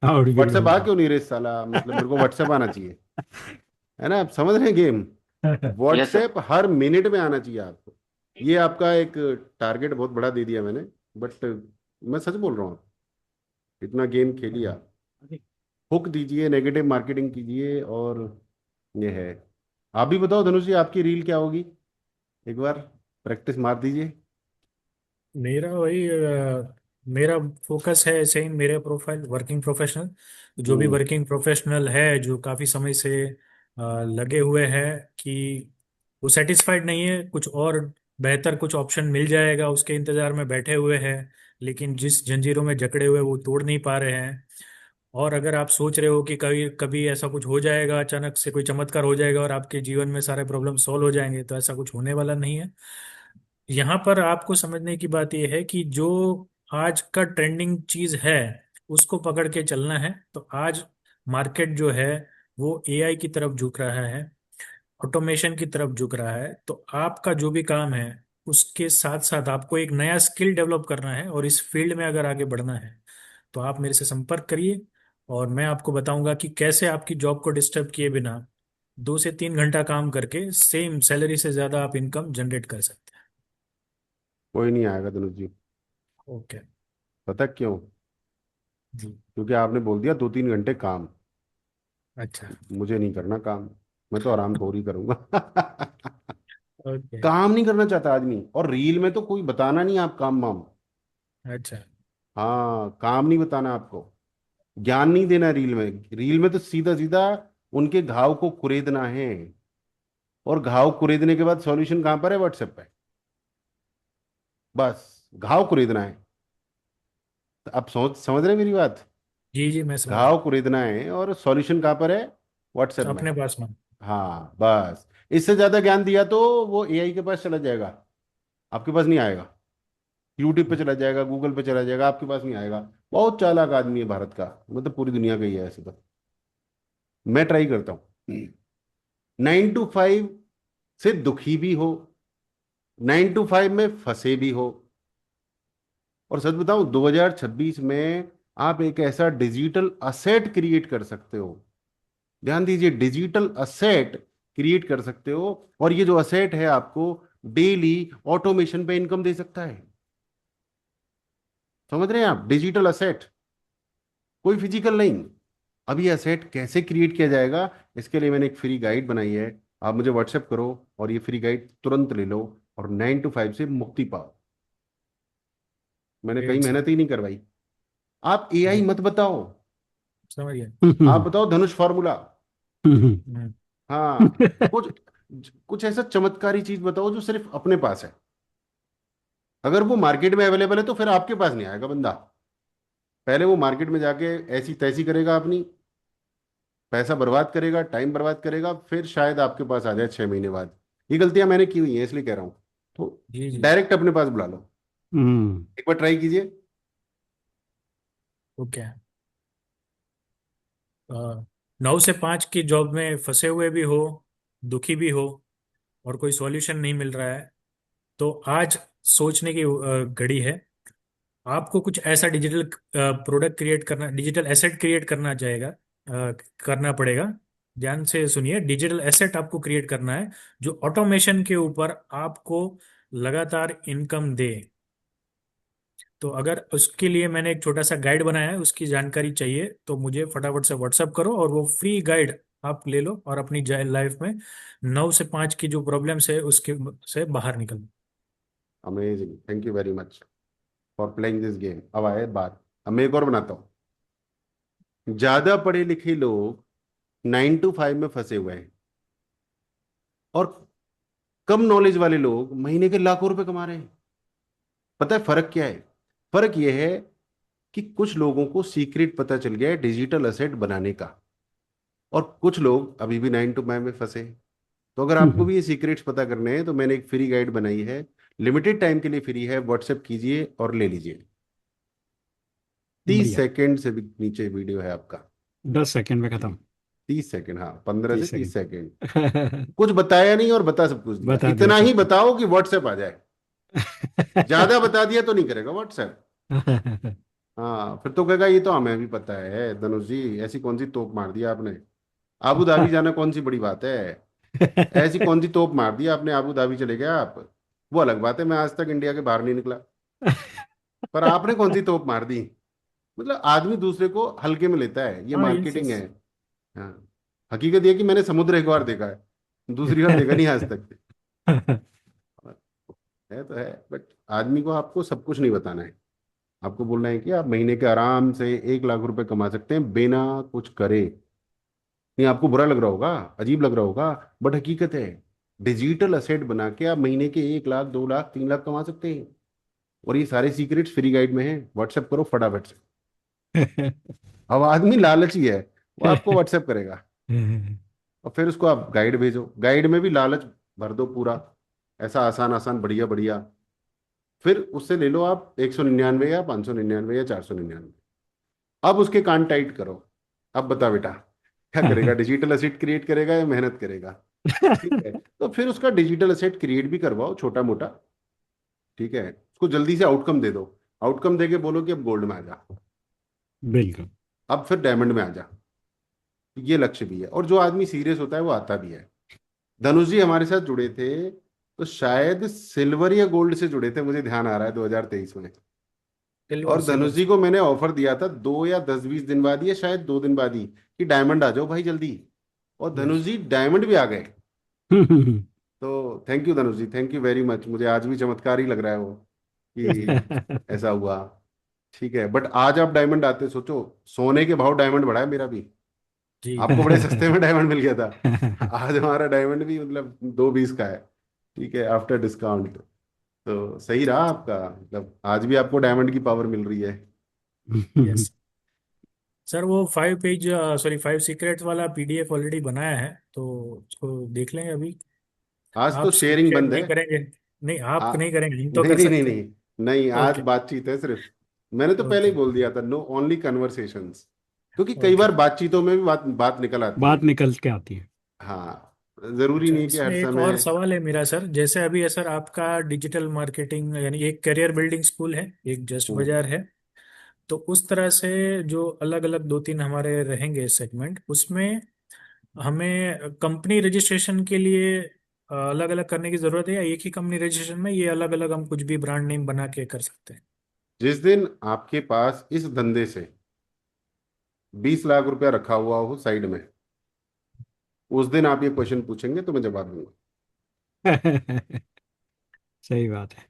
और वीडियो
व्हाट्सएप आ
बनाओ।
क्यों नहीं रहे साला, मतलब मेरे को व्हाट्सएप आना चाहिए। है ना, आप समझ रहे हैं गेम।
Yes sir.
व्हाट्सएप हर मिनट में आना चाहिए आपको। ये आपका एक टारगेट बहुत बड़ा दे दिया मैंने, बट मैं सच बोल रहा हूँ, इतना गेम खेलिए आप। हुक दीजिए, नेगेटिव मार्केटिंग कीजिए, और ये है। आप भी बताओ धनुष जी, आपकी रील क्या होगी? एक बार प्रैक्टिस मार दीजिए।
मेरा वही मेरा फोकस है ऐसे ही, मेरे प्रोफाइल वर्किंग प्रोफेशनल, जो भी
हम्म।
वर्किंग प्रोफेशनल है जो काफ़ी समय से लगे हुए हैं कि वो सेटिस्फाइड नहीं है, कुछ और बेहतर कुछ ऑप्शन मिल जाएगा उसके इंतजार में बैठे हुए हैं, लेकिन जिस जंजीरों में जकड़े हुए वो तोड़ नहीं पा रहे हैं। और अगर आप सोच रहे हो कि कभी कभी ऐसा कुछ हो जाएगा, अचानक से कोई चमत्कार हो जाएगा और आपके जीवन में सारे प्रॉब्लम सॉल्व हो जाएंगे, तो ऐसा कुछ होने वाला नहीं है। यहाँ पर आपको समझने की बात यह है कि जो आज का ट्रेंडिंग चीज है उसको पकड़ के चलना है। तो आज मार्केट जो है वो एआई की तरफ झुक रहा है, ऑटोमेशन की तरफ झुक रहा है। तो आपका जो भी काम है उसके साथ साथ आपको एक नया स्किल डेवलप करना है, और इस फील्ड में अगर आगे बढ़ना है तो आप मेरे से संपर्क करिए, और मैं आपको बताऊंगा कि कैसे आपकी जॉब को डिस्टर्ब किए बिना 2 से 3 घंटा काम करके सेम सैलरी से ज्यादा आप इनकम जनरेट कर सकते
कोई नहीं आएगा धनुष जी।
हैं। ओके
पता क्यों?
जी।
क्योंकि आपने बोल दिया 2-3 घंटे काम।
अच्छा।
मुझे नहीं करना काम। मैं तो आराम थोड़ी करूंगा।
ओके।
काम नहीं करना चाहता आदमी, और रील में तो कोई बताना नहीं आप काम वाम।
अच्छा।
हाँ, काम नहीं बताना आपको, ज्ञान नहीं देना रील में। रील में तो सीधा सीधा उनके घाव को कुरेदना है, और घाव कुरेदने के बाद सॉल्यूशन कहाँ पर है? व्हाट्सएप पे। बस घाव कुरेदना है। तो आप समझ रहे हैं मेरी बात?
जी जी, मैं समझ
घाव कुरेदना है और सॉल्यूशन कहाँ पर है? व्हाट्सएप
रहा
में।
अपने पास में।
हाँ बस। इससे ज्यादा ज्ञान दिया तो वो एआई के पास चला जाएगा, आपके पास नहीं आएगा। यूट्यूब पे चला जाएगा, गूगल पे चला जाएगा, आपके पास नहीं आएगा। बहुत चालाक आदमी है भारत का, मतलब पूरी दुनिया का ही है ऐसे तो। मैं ट्राई करता हूँ 9 to 5 से दुखी भी हो, 9 to 5 में फंसे भी हो। और सच बताऊं, 2026 में आप एक ऐसा डिजिटल असेट क्रिएट कर सकते हो। ध्यान दीजिए, डिजिटल असेट क्रिएट कर सकते हो, और ये जो असेट है आपको डेली ऑटोमेशन पे इनकम दे सकता है। समझ रहे हैं आप? डिजिटल असेट, कोई फिजिकल नहीं। अब ये असेट कैसे क्रिएट किया जाएगा, इसके लिए मैंने एक फ्री गाइड बनाई है। आप मुझे व्हाट्सएप करो और ये फ्री गाइड तुरंत ले लो, और 9 to 5 से मुक्ति पाओ। मैंने कहीं
ग्रेट सर।
मेहनत ही नहीं करवाई। आप एआई
जी,
मत बताओ,
समझ गया।
आप बताओ धनुष फार्मूला।
हम्म।
हाँ, कुछ कुछ ऐसा चमत्कारी चीज बताओ जो सिर्फ अपने पास है। अगर वो मार्केट में अवेलेबल है तो फिर आपके पास नहीं आएगा बंदा। पहले वो मार्केट में जाके ऐसी तैसी करेगा अपनी, पैसा बर्बाद करेगा, टाइम बर्बाद करेगा, फिर शायद आपके पास आ जाए 6 महीने बाद। ये गलतियां मैंने की हुई हैं, इसलिए कह रहा हूँ। तो
जी जी।
डायरेक्ट अपने पास बुला लो, एक बार ट्राई कीजिए।
ओके। 9 से 5 की जॉब में फंसे हुए भी हो, दुखी भी हो, और कोई सॉल्यूशन नहीं मिल रहा है, तो आज सोचने की घड़ी है। आपको कुछ ऐसा डिजिटल प्रोडक्ट क्रिएट करना, डिजिटल एसेट क्रिएट करना चाहेगा, करना पड़ेगा। ध्यान से सुनिए, डिजिटल एसेट आपको क्रिएट करना है जो ऑटोमेशन के ऊपर आपको लगातार इनकम दे। तो अगर उसके लिए मैंने एक छोटा सा गाइड बनाया है, उसकी जानकारी चाहिए तो मुझे फटाफट से व्हाट्सअप करो, और वो फ्री गाइड आप ले लो और अपनी लाइफ में 9 से 5 की जो प्रॉब्लम्स है उसके से बाहर निकलो।
Amazing, thank you very much for playing this game. अब आए बात, अब मैं एक और बनाता हूँ। ज्यादा पढ़े लिखे लोग 9 to 5 में फंसे हुए हैं, और कम नॉलेज वाले लोग महीने के लाखों रुपए कमा रहे हैं। पता है फर्क क्या है? फर्क यह है कि कुछ लोगों को सीक्रेट पता चल गया है डिजिटल असेट बनाने का, और कुछ लोग अभी भी 9 to 5 में फंसे हैं। तो अगर आपको भी ये सीक्रेट्स पता करने हैं तो मैंने एक फ्री गाइड बनाई है, लिमिटेड टाइम के लिए फ्री है। व्हाट्सएप कीजिए और ले लीजिए। तीस
बढ़िया।
सेकेंड से भी नीचे वीडियो है आपका।
10 सेकंड में खत्म।
30 सेकेंड, हाँ, 15 से 30 सेकेंड।
30 सेकंड।
कुछ बताया नहीं और बता सब कुछ दिया।
बता दिया
इतना ही
सब कुछ।
बताओ कि व्हाट्सएप आ जाए। ज्यादा बता दिया तो नहीं करेगा व्हाट्सएप। हाँ, फिर तो कहेगा ये तो हमें भी पता है धनुष जी, ऐसी कौन सी तोप मार दी आपने। आबू धाबी जाना कौन सी बड़ी बात है? ऐसी कौन सी तोप मार दी आपने, आबू धाबी चले गए आप। वो अलग बात है, मैं आज तक इंडिया के बाहर नहीं निकला। पर आपने कौन सी तोप मार दी? मतलब आदमी दूसरे को हल्के में लेता है, ये
हाँ
मार्केटिंग है। हाँ, हकीकत ये है कि मैंने समुद्र एक बार देखा है, दूसरी बार देखा नहीं आज तक। है तो है, बट आदमी को आपको सब कुछ नहीं बताना है। आपको बोलना है कि आप महीने के आराम से 1 लाख रुपए कमा सकते हैं बिना कुछ करे। नहीं, आपको बुरा लग रहा होगा, अजीब लग रहा होगा, बट हकीकत है। डिजिटल असेट बना के आप महीने के 1 लाख, 2 लाख, 3 लाख कमा सकते हैं। और ये सारे सीक्रेट्स फ्री गाइड में हैं, व्हाट्सएप करो फटाफट से। अब आदमी लालची है, वो आपको व्हाट्सएप करेगा और फिर उसको आप गाइड भेजो, गाइड में भी लालच भर दो पूरा, ऐसा आसान आसान बढ़िया बढ़िया। फिर उससे ले लो आप 199 या 599 या 499। अब उसके कान टाइट करो। अब बता बेटा, क्या करेगा, डिजिटल एसेट क्रिएट करेगा या मेहनत करेगा? ठीक है, तो फिर उसका डिजिटल एसेट क्रिएट भी करवाओ छोटा मोटा। ठीक है, उसको जल्दी से आउटकम दे दो। आउटकम देके बोलो कि अब गोल्ड में आ जा,
बिल्कुल।
अब फिर डायमंड में आ जा। ये लक्ष्य भी है, और जो आदमी सीरियस होता है वो आता भी है। धनुष जी हमारे साथ जुड़े थे तो शायद सिल्वर या गोल्ड से जुड़े थे, मुझे ध्यान आ रहा है 2023 में।
सिल्वर
और धनुष
सिल्वर।
जी को मैंने ऑफर दिया था 2 या 10-20 दिन बाद, या शायद 2 दिन बाद ही, कि डायमंड आ जाओ भाई जल्दी। और धनुष
यस।
जी डायमंड भी आ गए। तो thank you Dhanush ji, thank you very much. मुझे आज भी चमत्कार ही लग रहा है वो, कि ऐसा हुआ। ठीक है, बट आज आप डायमंड आते, सोचो सोने के भाव डायमंड बढ़ा है मेरा भी।
जी।
आपको बड़े सस्ते में डायमंड मिल गया था, आज हमारा डायमंड भी मतलब 220 का है। ठीक है, आफ्टर डिस्काउंट। तो सही रहा आपका, मतलब आज भी आपको डायमंड की पावर मिल रही है।
यस सर, वो 5 पेज, सॉरी 5 सीक्रेट वाला पीडीएफ ऑलरेडी बनाया है, तो उसको देख लेंगे अभी।
आज तो
आप
शेयरिंग
शेयर
बंद है।
नहीं करेंगे? नहीं,
आ,
आप नहीं करेंगे, हम तो
नहीं
कर
नहीं नहीं
सकते हैं।
नहीं, नहीं आज
ओके।
बातचीत है सिर्फ। मैंने तो पहले ही
ओके।
बोल दिया था, नो ओनली कन्वर्सेशंस। क्योंकि कई
ओके।
बार बातचीतों में भी बात बात निकल आती
बात
है।
निकल के आती है।
हाँ, जरूरी
अच्छा,
नहीं कि हर
इसमें एक और
समय।
सवाल है मेरा सर। जैसे अभी है सर, आपका डिजिटल मार्केटिंग यानी एक करियर बिल्डिंग स्कूल है, एक जस्ट
हम्म,
बाजार है, तो उस तरह से जो अलग अलग 2-3 हमारे रहेंगे सेगमेंट, उसमें हमें कंपनी रजिस्ट्रेशन के लिए अलग अलग करने की जरूरत है, या एक ही कंपनी रजिस्ट्रेशन में ये अलग अलग हम कुछ भी ब्रांड नेम बना के कर सकते हैं?
जिस दिन आपके पास इस धंधे से 20 लाख रुपया रखा हुआ हो साइड में, उस दिन आप ये क्वेश्चन पूछेंगे तो मैं जवाब दूंगा।
सही बात है।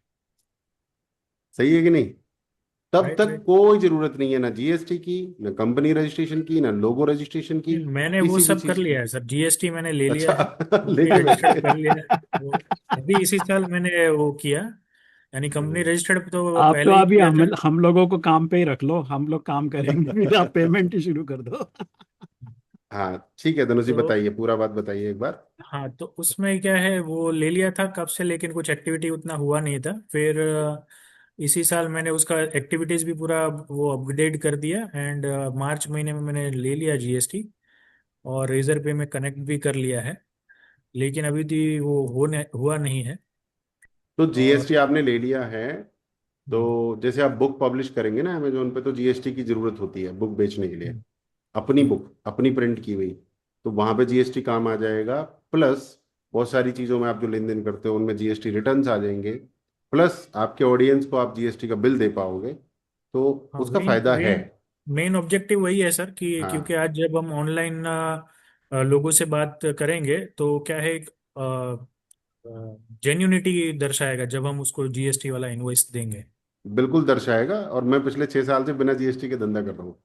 सही है कि नहीं? तब
राइट,
तक
राइट।
कोई जरूरत नहीं है ना जीएसटी की, ना कंपनी रजिस्ट्रेशन की, ना लोगो रजिस्ट्रेशन की,
मैंने वो
किसी भी
सब कर
चीज की।
लिया है सर, जीएसटी मैंने ले लिया
अच्छा,
है, कंपनी
लेके बैठे
रजिस्टर्ड कर लिया है। वो अभी इसी साल मैंने वो किया, यानी कंपनी
हम्म,
रजिस्टर्ड तो
आप तो
पहले ही
अभी
किया था।
हम लोगों को काम पे ही रख लो, हम लोग काम करेंगे, फिर आप पेमेंट ही शुरू कर दो।
हाँ ठीक है धनुष जी,
तो
बताइए पूरा बात बताइए एक बार।
हाँ, तो उसमें क्या है, वो ले लिया था कब से, लेकिन कुछ एक्टिविटी उतना हुआ नहीं था। फिर इसी साल मैंने उसका एक्टिविटीज भी पूरा वो अपग्रेड कर दिया, एंड मार्च महीने में मैंने ले लिया जीएसटी, और रेजर पे में कनेक्ट भी कर लिया है, लेकिन अभी भी वो हुआ नहीं है।
तो
और
जीएसटी आपने ले लिया है, तो जैसे आप बुक पब्लिश करेंगे ना अमेजोन पे, तो जीएसटी की जरूरत होती है बुक बेचने के लिए। अपनी
जी।
बुक अपनी प्रिंट की हुई, तो वहां पे जीएसटी काम आ जाएगा। प्लस बहुत सारी चीजों में आप जो लेन देन करते हो उनमें जीएसटी रिटर्न्स आ जाएंगे। प्लस आपके ऑडियंस को आप जीएसटी का बिल दे पाओगे, तो
हाँ,
उसका
वही
फायदा है।
वही मेन ऑब्जेक्टिव वही है सर, कि क्योंकि
हाँ
आज जब हम ऑनलाइन लोगों से बात करेंगे तो क्या है, एक जेन्यूनिटी दर्शाएगा जब हम उसको जीएसटी वाला इनवॉइस देंगे।
बिल्कुल दर्शाएगा, और मैं पिछले 6 साल से बिना जीएसटी के धंधा कर रहा हूँ।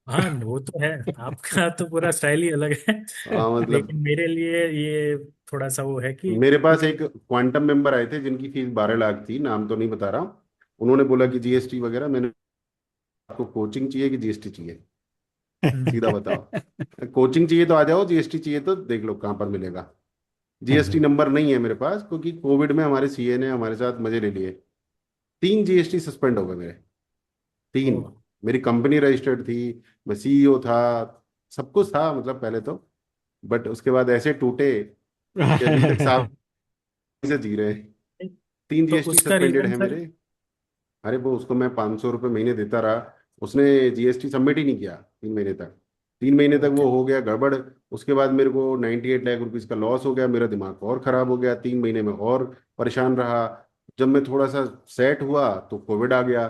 हाँ, वो तो है, आपका तो पूरा स्टाइल ही अलग है।
हाँ मतलब,
लेकिन मेरे लिए ये थोड़ा सा वो है कि
मेरे पास
ये
एक क्वांटम मेंबर आए थे जिनकी फीस 12 लाख थी, नाम तो नहीं बता रहा हूँ। उन्होंने बोला कि जीएसटी वगैरह, मैंने, आपको कोचिंग चाहिए कि जीएसटी चाहिए, सीधा बताओ। कोचिंग चाहिए तो आ जाओ, जीएसटी चाहिए तो देख लो कहाँ पर मिलेगा। जीएसटी नंबर नहीं है मेरे पास, क्योंकि कोविड में हमारे सीए ने हमारे साथ मजे ले लिए। 3 जीएसटी सस्पेंड हो गए मेरे,
ओ,
3। मेरी कंपनी रजिस्टर्ड थी, मैं सीईओ था, सब कुछ था मतलब पहले तो। बट उसके बाद ऐसे टूटे कि अभी तक साफ से जी रहे हैं। 3 जीएसटी
उसका
सस्पेंडेड
रीजन
है
सर?
मेरे। अरे वो, उसको मैं 500 रुपये महीने देता रहा, उसने जीएसटी सबमिट ही नहीं किया 3 महीने तक। 3 महीने तक
ओके।
वो हो गया गड़बड़। उसके बाद मेरे को 98 लाख रुपीज का लॉस हो गया, मेरा दिमाग और खराब हो गया, 3 महीने में और परेशान रहा। जब मैं थोड़ा सा सेट हुआ तो कोविड आ गया।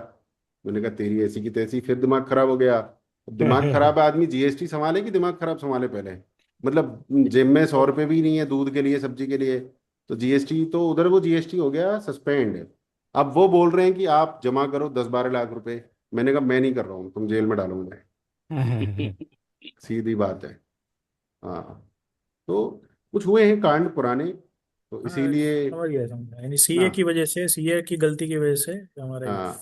मैंने कहा तेरी ऐसी की तैसी, फिर दिमाग खराब हो गया। अब दिमाग खराब है, आदमी जीएसटी संभाले कि दिमाग खराब संभाले पहले? मतलब जेब में 100 रुपये भी नहीं है दूध के लिए, सब्जी के लिए, तो जीएसटी तो उधर, वो जीएसटी हो गया सस्पेंड। अब वो बोल रहे हैं कि आप जमा करो 10-12 लाख रुपए। मैंने कहा मैं नहीं कर रहा हूँ, तुम जेल में डालोगे। सीधी बात है। हाँ, तो कुछ हुए हैं कांड पुराने, तो
हाँ
इसीलिए
समझ गया समझ गया, यानी
ना।
सीए की वजह से, सीए की गलती की वजह से हमारा ये।
हाँ,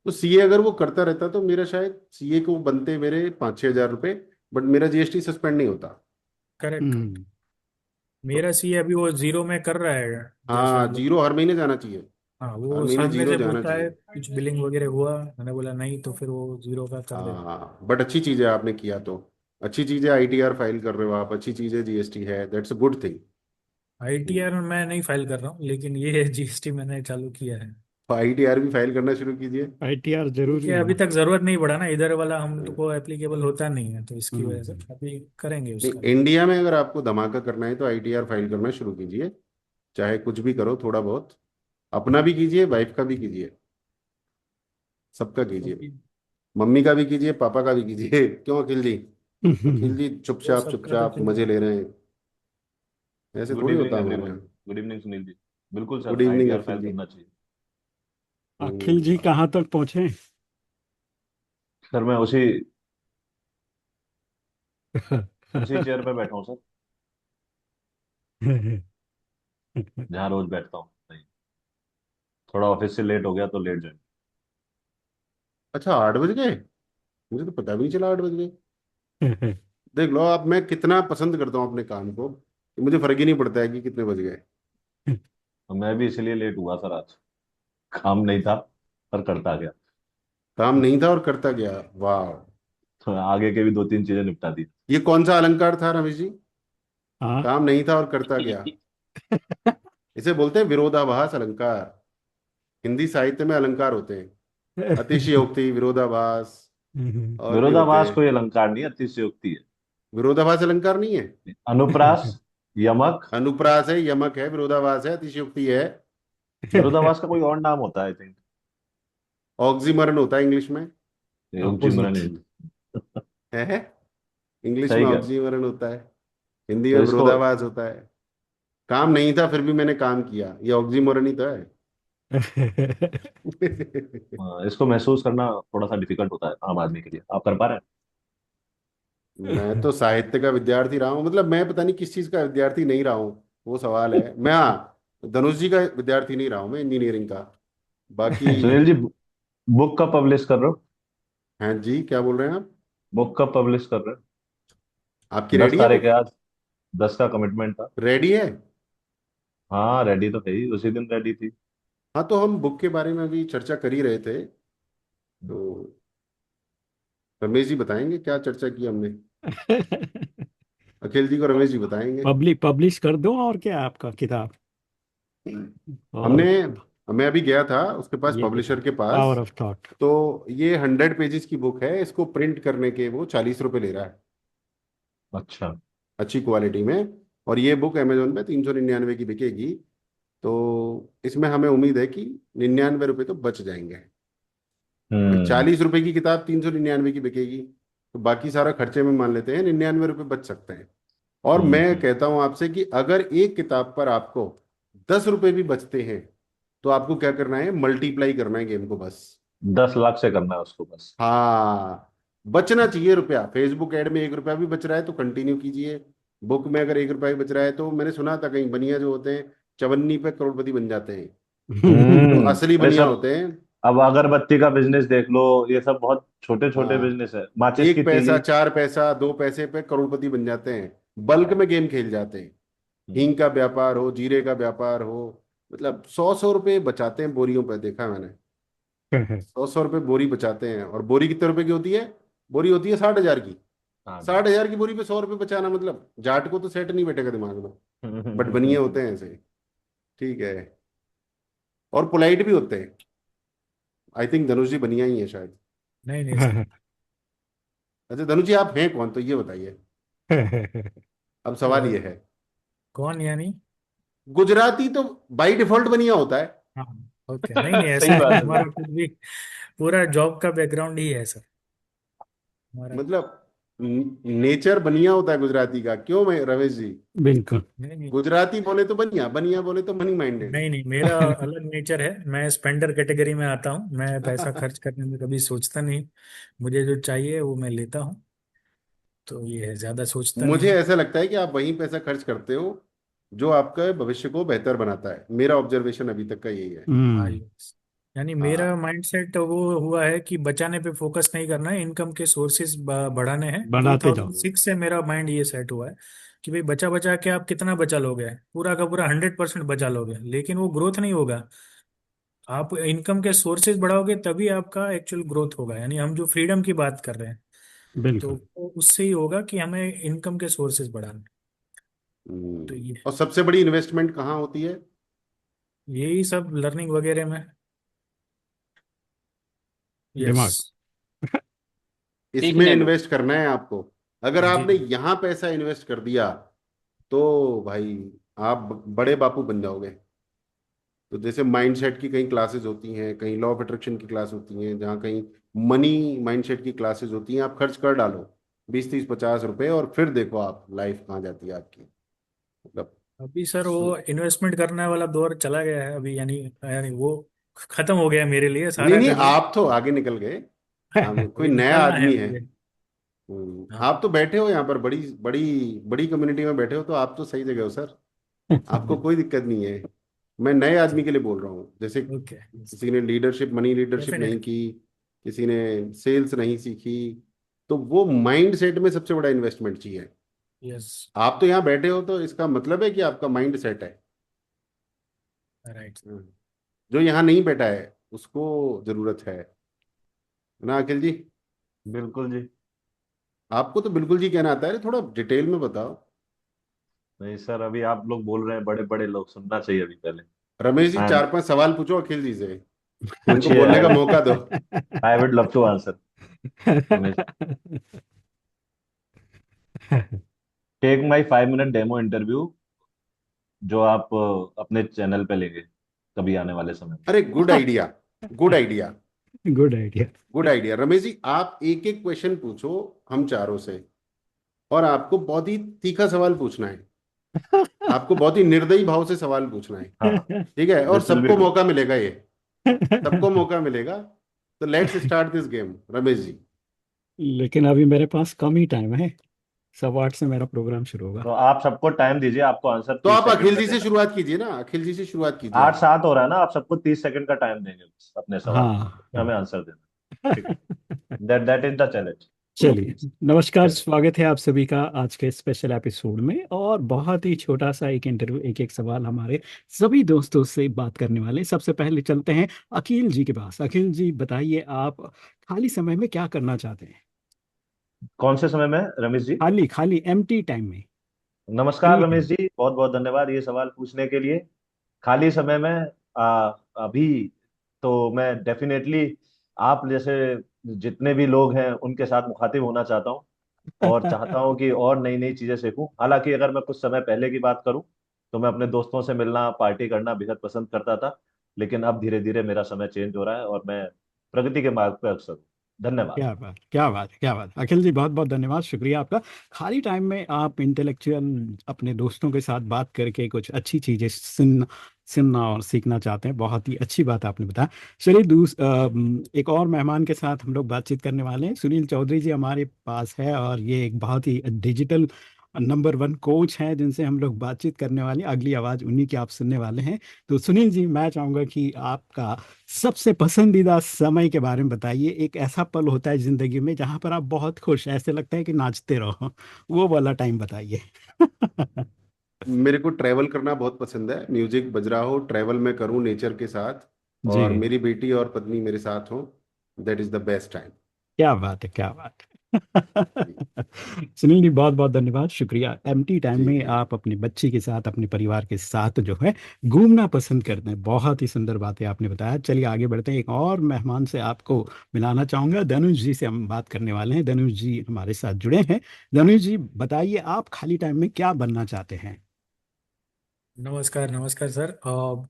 तो सीए अगर वो करता रहता तो मेरा शायद सीए को बनते मेरे 5-6 हज़ार रुपये, बट मेरा जीएसटी सस्पेंड नहीं होता।
Correct correct.
हम्म।
तो
मेरा सीए अभी वो जीरो में कर रहा है, जैसे
हाँ,
मतलब।
जीरो हर महीने जाना चाहिए।
हाँ
हर
वो
महीने
सामने
जीरो
से
जाना
पूछता है
चाहिए।
कुछ बिलिंग वगैरह हुआ, मैंने बोला नहीं, तो फिर वो जीरो का कर देता।
हाँ, बट अच्छी चीज़ है आपने किया तो। अच्छी चीज़ है, आईटीआर फाइल कर रहे हो आप, अच्छी चीज़ है, जीएसटी है, that's a good thing.
ITR में मैं नहीं फाइल कर रहा हूँ, लेकिन ये जीएसटी मैंने चालू किया है।
आईटीआर भी फाइल करना शुरू कीजिए।
आईटीआर
क्योंकि
जरूरी है
अभी
ना।
तक जरूरत नहीं पड़ा ना, इधर वाला हम तो
हम्म,
को एप्लीकेबल होता नहीं है, तो इसकी वजह से
हम्म।
अभी करेंगे
नहीं,
उसका।
इंडिया में अगर आपको धमाका करना है तो आईटीआर फाइल करना शुरू कीजिए। चाहे कुछ भी करो, थोड़ा बहुत अपना भी कीजिए, वाइफ का भी कीजिए, सबका कीजिए।
अभी
मम्मी का भी कीजिए, पापा का भी कीजिए। क्यों अखिल जी? अखिल जी
वो
चुपचाप
सबका तो
चुपचाप
चल
मजे
रहा
ले रहे हैं, ऐसे
गुड
थोड़ी
इवनिंग
होता हमारे
एवरीवन।
यहाँ।
Good evening Sunil ji. बिल्कुल
गुड
सर,
इवनिंग
आईटीआर
अखिल
फाइल
जी।
करना चाहिए।
अखिल जी
हम्म,
कहाँ तक पहुंचे?
सर मैं उसी उसी चेयर पे बैठा हूँ सर, जहाँ रोज बैठता हूँ। नहीं, थोड़ा ऑफिस से लेट हो गया तो लेट ज्वाइन।
अच्छा, 8 बज गए? मुझे तो पता भी नहीं चला 8 बज गए। देख लो आप, मैं कितना पसंद करता हूँ अपने काम को, कि मुझे फर्क ही नहीं पड़ता है कि कितने बज गए।
तो मैं भी इसीलिए लेट हुआ सर आज। काम नहीं था पर करता गया।
काम नहीं था और करता गया, वाह।
तो आगे के भी 2-3 चीजें निपटा दी।
ये कौन सा अलंकार था रमेश जी?
हाँ।
काम नहीं था और करता गया। इसे बोलते हैं विरोधाभास अलंकार। हिंदी साहित्य में अलंकार होते हैं, अतिशयोक्ति, विरोधाभास, और भी होते
विरोधाभास
हैं।
कोई अलंकार नहीं, अतिशयोक्ति है।
विरोधाभास अलंकार नहीं है।
अनुप्रास, यमक।
अनुप्रास है, यमक है, विरोधाभास है, अतिशयोक्ति है।
विरोधाभास का कोई और नाम होता है आई थिंक।
ऑक्सीमरन होता है इंग्लिश में।
अपोजिट।
है इंग्लिश में
सही कह रहे हो।
ऑक्सीमरन होता है, हिंदी में
तो इसको,
विरोधाभास होता है। काम नहीं था फिर भी मैंने काम किया, ये ऑक्सीमोरन ही तो है।
इसको महसूस करना थोड़ा सा डिफिकल्ट होता है आम आदमी के लिए। आप कर पा रहे
मैं तो साहित्य का विद्यार्थी रहा हूँ, मतलब मैं पता नहीं किस चीज का विद्यार्थी नहीं रहा हूँ, वो सवाल है। मैं, हाँ, धनुष जी का विद्यार्थी नहीं रहा हूँ मैं, इंजीनियरिंग का। बाकी
हैं सुनील जी? बुक कब पब्लिश कर रहे हो?
हाँ जी, क्या बोल रहे हैं आप?
बुक कब पब्लिश कर रहे
आपकी
हो? दस
रेडी है
तारीख है
बुक?
आज। 10 का कमिटमेंट था।
रेडी है?
हाँ रेडी तो है ही, उसी दिन रेडी थी।
हाँ, तो हम बुक के बारे में भी चर्चा कर ही रहे थे, तो रमेश जी बताएंगे क्या चर्चा की हमने। अखिल जी को रमेश जी बताएंगे।
पब्लिश कर दो, और क्या आपका किताब।
हमने,
और
मैं अभी गया था उसके पास,
ये
पब्लिशर
देखो,
के पास।
Power of thought.
तो ये 100 पेजेस की बुक है, इसको प्रिंट करने के वो 40 रुपये ले रहा है,
अच्छा।
अच्छी क्वालिटी में। और ये बुक अमेजोन पे 399 की बिकेगी। तो इसमें हमें उम्मीद है कि 99 रुपये तो बच जाएंगे। भाई,
हम्म
40 रुपए की किताब 399 की बिकेगी, तो बाकी सारा खर्चे में मान लेते हैं 99 रुपये बच सकते हैं। और
हम्म
मैं
हम्म।
कहता हूं आपसे कि अगर एक किताब पर आपको 10 रुपए भी बचते हैं, तो आपको क्या करना है, मल्टीप्लाई करना है गेम को बस।
10 लाख से करना है उसको बस।
हाँ, बचना चाहिए रुपया। फेसबुक ऐड में 1 रुपया भी बच रहा है तो कंटिन्यू कीजिए। बुक में अगर 1 रुपया भी बच रहा है, तो मैंने सुना था कहीं बनिया जो होते हैं, चवन्नी पे करोड़पति बन जाते हैं। जो असली
अरे
बनिया
सब,
होते हैं,
अब अगरबत्ती का बिजनेस देख लो, ये सब बहुत छोटे छोटे
हाँ,
बिजनेस है। माचिस की
1 पैसा,
तीली।
4 पैसा, 2 पैसे पे करोड़पति बन जाते हैं। बल्क में गेम खेल जाते हैं।
हम्म
हींग का व्यापार हो, जीरे का व्यापार हो, मतलब 100-100 रुपए बचाते हैं बोरियों पे, देखा है मैंने। 100-100 रुपए बोरी बचाते हैं। और बोरी कितने रुपए की होती है? बोरी होती है 60 हजार की।
हाँ जी।
60 हजार की बोरी पे 100 रुपए बचाना, मतलब जाट को तो सेट नहीं बैठेगा दिमाग में। बट बनिए होते हैं ऐसे, ठीक है। और पोलाइट भी होते हैं। आई थिंक धनुष जी बनिया ही है शायद।
नहीं नहीं सर।
अच्छा धनुष जी, आप हैं कौन, तो ये बताइए। अब सवाल ये है,
कौन यानी?
गुजराती तो बाई डिफॉल्ट बनिया होता है।
हाँ। ओके, नहीं नहीं, ऐसा
सही
नहीं,
बात है
हमारा
सर।
कुछ भी पूरा जॉब का बैकग्राउंड ही है सर हमारा।
मतलब नेचर बनिया होता है गुजराती का, क्यों मैं रमेश जी?
बिल्कुल।
नहीं नहीं।
गुजराती बोले तो बनिया, बनिया बोले तो मनी माइंडेड।
नहीं नहीं, मेरा अलग नेचर है, मैं स्पेंडर कैटेगरी में आता हूँ, मैं पैसा खर्च करने में कभी सोचता नहीं। मुझे जो चाहिए वो मैं लेता हूँ, तो ये है, ज्यादा सोचता नहीं
मुझे
हूँ।
ऐसा लगता है कि आप वहीं पैसा खर्च करते हो जो आपका भविष्य को बेहतर बनाता है। मेरा ऑब्जर्वेशन अभी तक का यही है।
हाँ,
हम्म।
यानी
हाँ।
मेरा माइंडसेट वो हुआ है कि बचाने पे फोकस नहीं करना है, इनकम के सोर्सेज बढ़ाने हैं।
बढ़ाते जाओ।
2006 से मेरा माइंड ये सेट हुआ है कि भाई बचा बचा के आप कितना बचा लोगे, पूरा का पूरा 100% बचा लोगे, लेकिन वो ग्रोथ नहीं होगा। आप इनकम के सोर्सेज बढ़ाओगे तभी आपका एक्चुअल ग्रोथ होगा। यानी हम जो फ्रीडम की बात कर रहे हैं, तो
बिल्कुल।
वो उससे ही होगा कि हमें इनकम के सोर्सेज बढ़ाने। तो ये
और सबसे बड़ी इन्वेस्टमेंट कहाँ होती है?
यही सब लर्निंग वगैरह में। यस।
दिमाग।
इसमें
सीखने में।
इन्वेस्ट करना है आपको। अगर
जी।
आपने यहाँ पैसा इन्वेस्ट कर दिया तो भाई आप बड़े बापू बन जाओगे। तो जैसे माइंडसेट की कई क्लासेस होती हैं, कहीं लॉ ऑफ अट्रैक्शन की क्लास होती हैं, जहाँ कहीं मनी माइंडसेट की क्लासेस होती हैं। आप खर्च कर डालो 20 30 50 रुपए, और फिर देखो आप लाइफ कहाँ जाती है आपकी। मतलब
अभी सर वो इन्वेस्टमेंट करने वाला दौर चला गया है अभी, यानी यानी वो खत्म हो गया है मेरे लिए
नहीं
सारा
नहीं,
का जो।
आप तो आगे निकल गए। हम कोई
अभी
नया
निकलना है
आदमी है।
मुझे। हाँ।
आप तो बैठे हो यहाँ पर, बड़ी बड़ी बड़ी कम्युनिटी में बैठे हो, तो आप तो सही जगह हो सर। आपको कोई दिक्कत नहीं है। मैं नए आदमी के लिए बोल रहा हूँ। जैसे
ओके।
किसी ने लीडरशिप, मनी लीडरशिप नहीं
डेफिनेटली।
की, किसी ने सेल्स नहीं सीखी, तो वो माइंड सेट में सबसे बड़ा इन्वेस्टमेंट चाहिए।
यस।
आप तो यहाँ बैठे हो तो इसका मतलब है कि आपका माइंड सेट है।
राइट।
हम्म। जो यहाँ नहीं बैठा है उसको जरूरत है ना अखिल जी?
बिल्कुल जी।
आपको तो बिल्कुल जी कहना आता है, थोड़ा डिटेल में बताओ।
नहीं सर, अभी आप लोग बोल रहे हैं, बड़े बड़े लोग, सुनना चाहिए अभी पहले।
रमेश जी,
हाँ,
4 5 सवाल पूछो अखिल जी से, उनको
पूछिए।
बोलने का मौका दो।
I would love to answer. Ramesh, take my 5 minute demo interview, जो आप अपने चैनल पे लेंगे कभी आने वाले समय में।
अरे good idea, good idea,
good idea.
Good idea. Ramesh ji, आप एक एक क्वेश्चन पूछो हम चारों से, और आपको बहुत ही तीखा सवाल पूछना है। आपको बहुत ही निर्दयी भाव से सवाल पूछना है।
हाँ,
ठीक है? और
दिस विल बी
सबको
गुड।
मौका मिलेगा ये, सबको मौका मिलेगा। तो let's start this game Ramesh ji.
लेकिन अभी मेरे पास कम ही टाइम है। 8:15 से मेरा प्रोग्राम शुरू होगा।
तो आप सबको टाइम दीजिए, आपको आंसर
तो
30 सेकंड
आप अखिल
में
जी से
देना।
शुरुआत कीजिए ना, अखिल जी से शुरुआत कीजिए
आठ
आप।
सात हो रहा है ना, आप सबको 30 सेकंड का टाइम देंगे बस अपने सवाल
हाँ,
का, उसमें
हाँ।
हमें आंसर देना। ठीक है, दैट इज द चैलेंज।
चलिए, नमस्कार,
चलिए।
स्वागत है आप सभी का आज के स्पेशल एपिसोड में। और बहुत ही छोटा सा एक इंटरव्यू, एक एक सवाल हमारे सभी दोस्तों से बात करने वाले हैं। सबसे पहले चलते हैं अखिल जी के पास। अखिल जी, बताइए, आप खाली समय में क्या करना चाहते हैं?
कौन से समय में रमेश जी?
खाली खाली एम्प्टी टाइम में।
नमस्कार
फ्री
रमेश
टाइम।
जी, बहुत बहुत धन्यवाद ये सवाल पूछने के लिए। खाली समय में अभी तो मैं डेफिनेटली आप जैसे जितने भी लोग हैं उनके साथ मुखातिब होना चाहता हूँ, और चाहता हूँ कि और नई नई चीजें सीखूं। हालांकि अगर मैं कुछ समय पहले की बात करूं तो मैं अपने दोस्तों से मिलना, पार्टी करना बेहद पसंद करता था, लेकिन अब धीरे धीरे मेरा समय चेंज हो रहा है और मैं प्रगति के मार्ग पर अग्रसर हूं। धन्यवाद।
क्या बात, क्या बात, क्या बात। अखिल जी, बहुत बहुत धन्यवाद, शुक्रिया आपका। खाली टाइम में आप इंटेलेक्चुअल अपने दोस्तों के साथ बात करके कुछ अच्छी चीज़ें सुनना और सीखना चाहते हैं। बहुत ही अच्छी बात आपने बताया। चलिए, एक और मेहमान के साथ हम लोग बातचीत करने वाले हैं। सुनील चौधरी जी हमारे पास है, और ये एक बहुत ही डिजिटल नंबर 1 कोच हैं जिनसे हम लोग बातचीत करने वाले हैं। अगली आवाज़ उन्हीं की आप सुनने वाले हैं। तो सुनील जी, मैं चाहूँगा कि आपका सबसे पसंदीदा समय के बारे में बताइए। एक ऐसा पल होता है जिंदगी में जहां पर आप बहुत खुश, ऐसे लगता है कि नाचते रहो, वो वाला टाइम बताइए।
मेरे को ट्रैवल करना बहुत पसंद है। म्यूजिक बज रहा हो, ट्रैवल में करूं नेचर के साथ,
जी।
और मेरी बेटी और पत्नी मेरे साथ हो। That is the best time.
क्या बात है, क्या बात है। सुनील जी, बहुत बहुत धन्यवाद, शुक्रिया। एम्प्टी टाइम
जी
में
जी
आप अपने बच्ची के साथ, अपने परिवार के साथ जो है घूमना पसंद करते हैं। बहुत ही सुंदर बातें आपने बताया। चलिए आगे बढ़ते हैं। एक और मेहमान से आपको मिलाना चाहूंगा। धनुष जी से हम बात करने वाले हैं। धनुष जी हमारे साथ जुड़े हैं। धनुष जी, बताइए, आप खाली टाइम में क्या बनना चाहते हैं?
नमस्कार, नमस्कार सर।